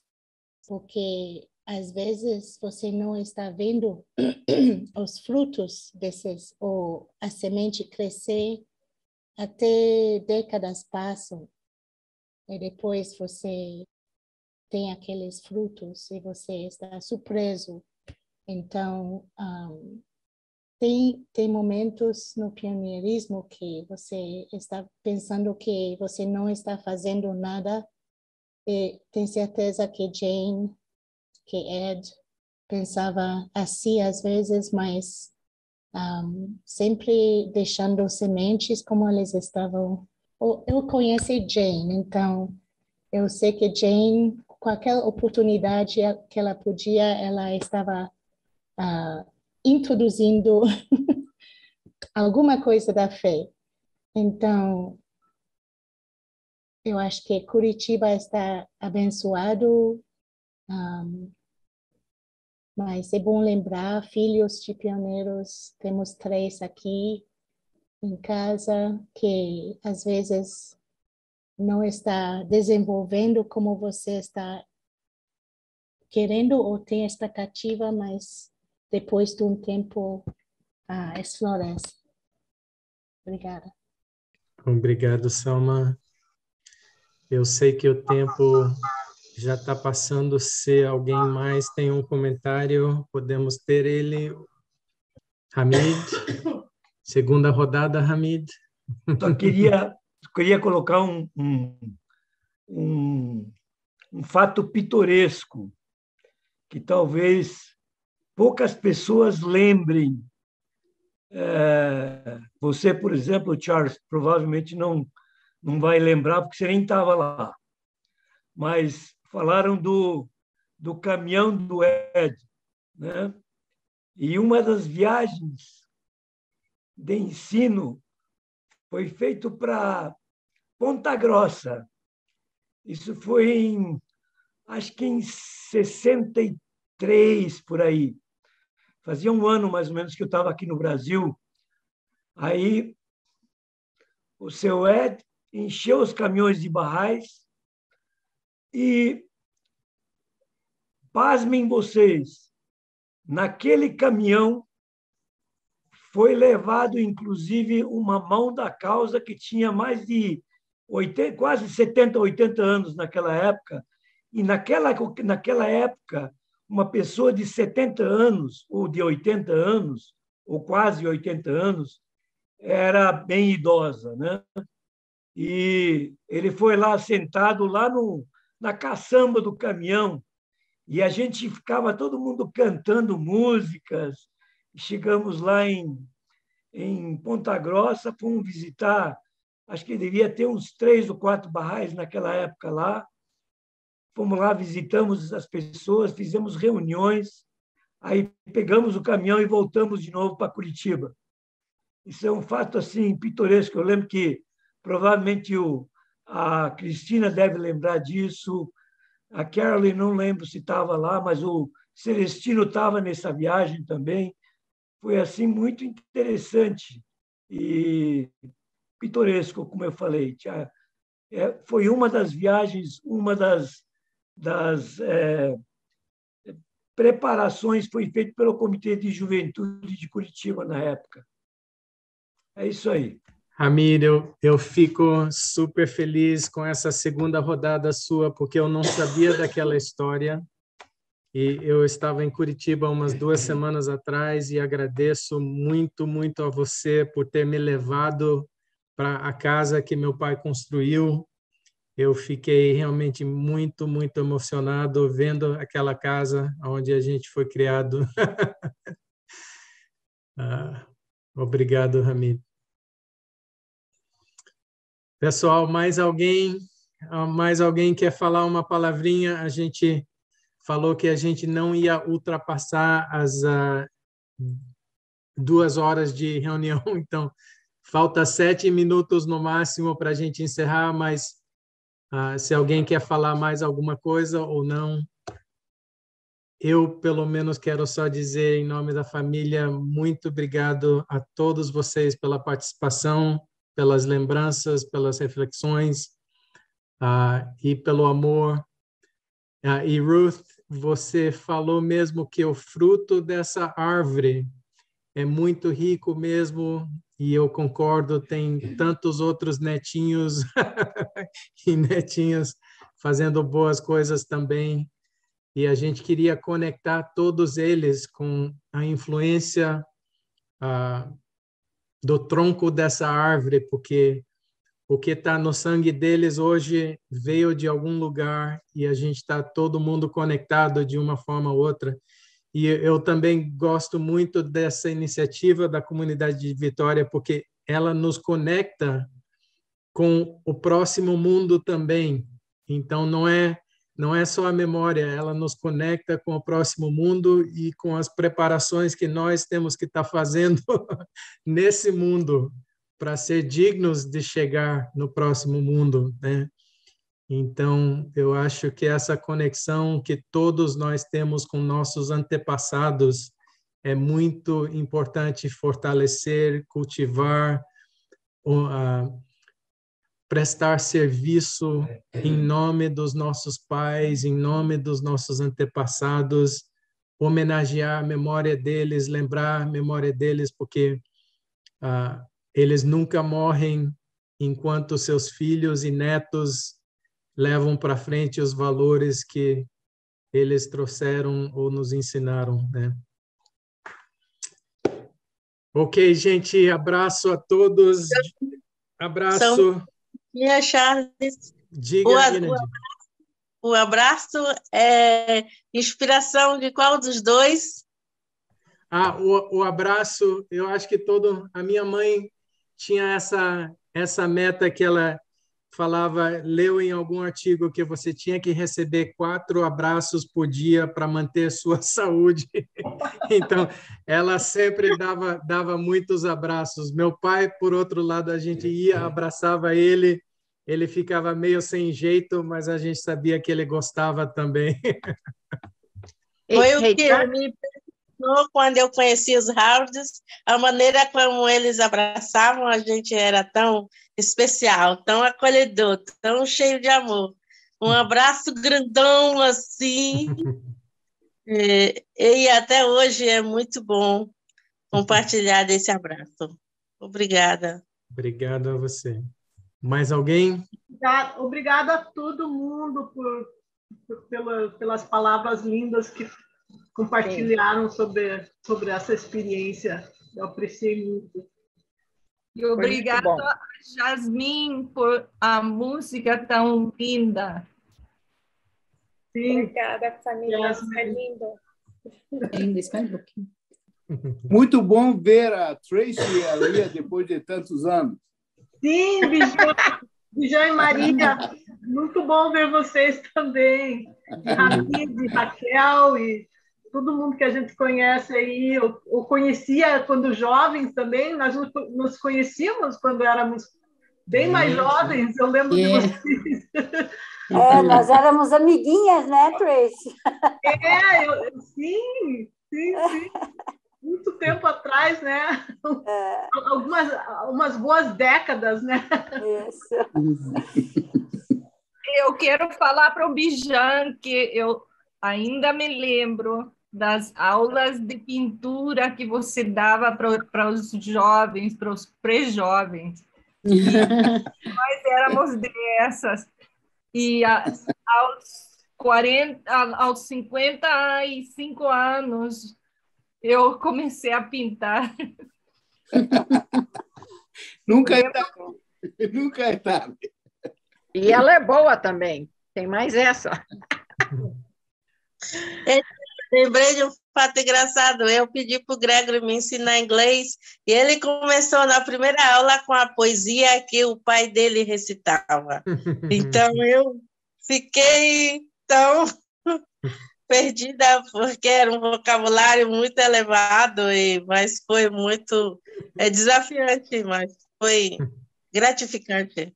porque às vezes você não está vendo os frutos ou a semente crescer, até décadas passam e depois você tem aqueles frutos e você está surpreso. Então, tem momentos no pioneirismo que você está pensando que você não está fazendo nada, e tenho certeza que Jane, que Ed pensava assim às vezes, mas sempre deixando sementes como eles estavam. Eu conheci Jane, então eu sei que Jane, qualquer oportunidade que ela podia, ela estava introduzindo alguma coisa da fé. Então, eu acho que Curitiba está abençoado Mas é bom lembrar, filhos de pioneiros, temos 3 aqui em casa, que às vezes não está desenvolvendo como você está querendo ou tem expectativa, mas depois de um tempo esfloresce. Obrigada. Obrigado, Salma. Eu sei que o tempo já está passando. Se alguém mais tem um comentário, podemos ter ele. Hamid, segunda rodada, Hamid. Só queria colocar um fato pitoresco que talvez poucas pessoas lembrem. Você, por exemplo, Charles, provavelmente não vai lembrar, porque você nem estava lá. Mas falaram do caminhão do Ed, né? E uma das viagens de ensino foi feito para Ponta Grossa. Isso foi acho que em 63, por aí. Fazia um ano, mais ou menos, que eu estava aqui no Brasil. Aí o seu Ed encheu os caminhões de barrais e, pasmem vocês, naquele caminhão foi levado, inclusive, uma mão da causa que tinha mais de quase 70, 80 anos naquela época. E naquela época, uma pessoa de 70 anos, ou de 80 anos, ou quase 80 anos, era bem idosa, né? E ele foi lá sentado lá na caçamba do caminhão, e a gente ficava todo mundo cantando músicas. Chegamos lá em Ponta Grossa, fomos visitar, acho que devia ter uns 3 ou 4 barrais naquela época lá. Fomos lá, visitamos as pessoas, fizemos reuniões, aí pegamos o caminhão e voltamos de novo para Curitiba. Isso é um fato assim pitoresco. Eu lembro que provavelmente a Cristina deve lembrar disso, a Carolyn não lembro se estava lá, mas o Celestino estava nessa viagem também. Foi assim muito interessante e pitoresco, como eu falei. Foi uma das viagens, uma das preparações foi feita pelo Comitê de Juventude de Curitiba na época. É isso aí. Hamid, eu fico super feliz com essa segunda rodada sua, porque eu não sabia daquela história. E eu estava em Curitiba umas 2 semanas atrás e agradeço muito, muito a você por ter me levado para a casa que meu pai construiu. Eu fiquei realmente muito, muito emocionado vendo aquela casa onde a gente foi criado. Obrigado, Hamid. Pessoal, mais alguém quer falar uma palavrinha? A gente falou que a gente não ia ultrapassar as 2 horas de reunião, então falta 7 minutos no máximo para a gente encerrar, mas se alguém quer falar mais alguma coisa ou não, eu, pelo menos, quero só dizer, em nome da família, muito obrigado a todos vocês pela participação, pelas lembranças, pelas reflexões e pelo amor. E Ruth, você falou mesmo que o fruto dessa árvore é muito rico mesmo, e eu concordo, tem tantos outros netinhos e netinhas fazendo boas coisas também, e a gente queria conectar todos eles com a influência do tronco dessa árvore, porque o que está no sangue deles hoje veio de algum lugar e a gente está todo mundo conectado de uma forma ou outra. E eu também gosto muito dessa iniciativa da comunidade de Vitória, porque ela nos conecta com o próximo mundo também. Então, não é só a memória, ela nos conecta com o próximo mundo e com as preparações que nós temos que estar fazendo nesse mundo para ser dignos de chegar no próximo mundo, né? Então, eu acho que essa conexão que todos nós temos com nossos antepassados é muito importante fortalecer, cultivar, prestar serviço em nome dos nossos pais, em nome dos nossos antepassados, homenagear a memória deles, lembrar a memória deles, porque eles nunca morrem enquanto seus filhos e netos levam para frente os valores que eles trouxeram ou nos ensinaram, né? Ok, gente, abraço a todos. Abraço. Minha Charles. Diga, o abraço é inspiração de qual dos dois? O abraço, eu acho que a minha mãe tinha essa meta que ela falava, leu em algum artigo que você tinha que receber 4 abraços por dia para manter sua saúde. Então, ela sempre dava muitos abraços. Meu pai, por outro lado, a gente ia, abraçava ele ficava meio sem jeito, mas a gente sabia que ele gostava também. Foi o que me impressionou quando eu conheci os Howards, a maneira como eles abraçavam a gente era tão especial, tão acolhedor, tão cheio de amor. Um abraço grandão assim, e até hoje é muito bom compartilhar desse abraço. Obrigada. Obrigado a você. Mais alguém? Obrigada a todo mundo pelas palavras lindas que compartilharam sobre essa experiência. Eu apreciei muito. E obrigada a Jasmine por a música tão linda. Sim. Obrigada, família. É lindo. Muito bom ver a Tracy e a Lia depois de tantos anos. Sim, Bijan e Maria, muito bom ver vocês também. De Raquel e todo mundo que a gente conhece aí. Eu conhecia quando jovens também, nós nos conhecíamos quando éramos bem mais jovens, eu lembro de vocês. Nós éramos amiguinhas, né, Tracy? Sim. Muito tempo atrás, né? Umas boas décadas, né? Isso. Eu quero falar para o Bijan que eu ainda me lembro das aulas de pintura que você dava para os jovens, para os pré-jovens. Nós éramos dessas. E aos 55 anos, eu comecei a pintar. Nunca é tarde. E ela é boa também. Tem mais essa. Lembrei de um fato engraçado. Eu pedi para o Gregory me ensinar inglês e ele começou na primeira aula com a poesia que o pai dele recitava. Então, eu fiquei tão perdida porque era um vocabulário muito elevado, mas foi muito desafiante, mas foi gratificante.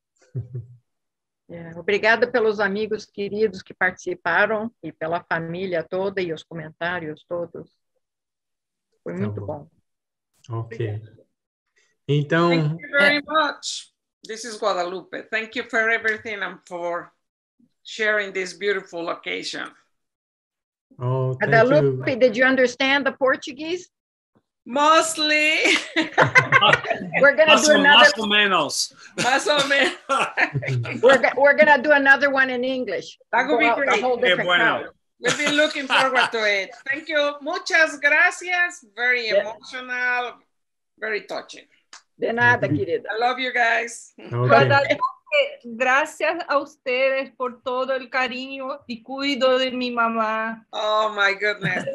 Obrigada pelos amigos queridos que participaram e pela família toda e os comentários todos. Foi muito bom. Ok. Então... Thank you very much. This is Guadalupe. Thank you for everything and for sharing this beautiful occasion. Oh, thank Guadalupe, you. did you understand the Portuguese? Mostly. We're going to do another. Más o menos. We're going to do another one in English. That would be great. A whole different crowd. We've been looking forward to it. Thank you. Muchas gracias. Very emotional. Very touching. De nada, querida. I love you guys. Okay. Gracias a ustedes por todo el cariño y cuido de mi mamá. Oh, my goodness.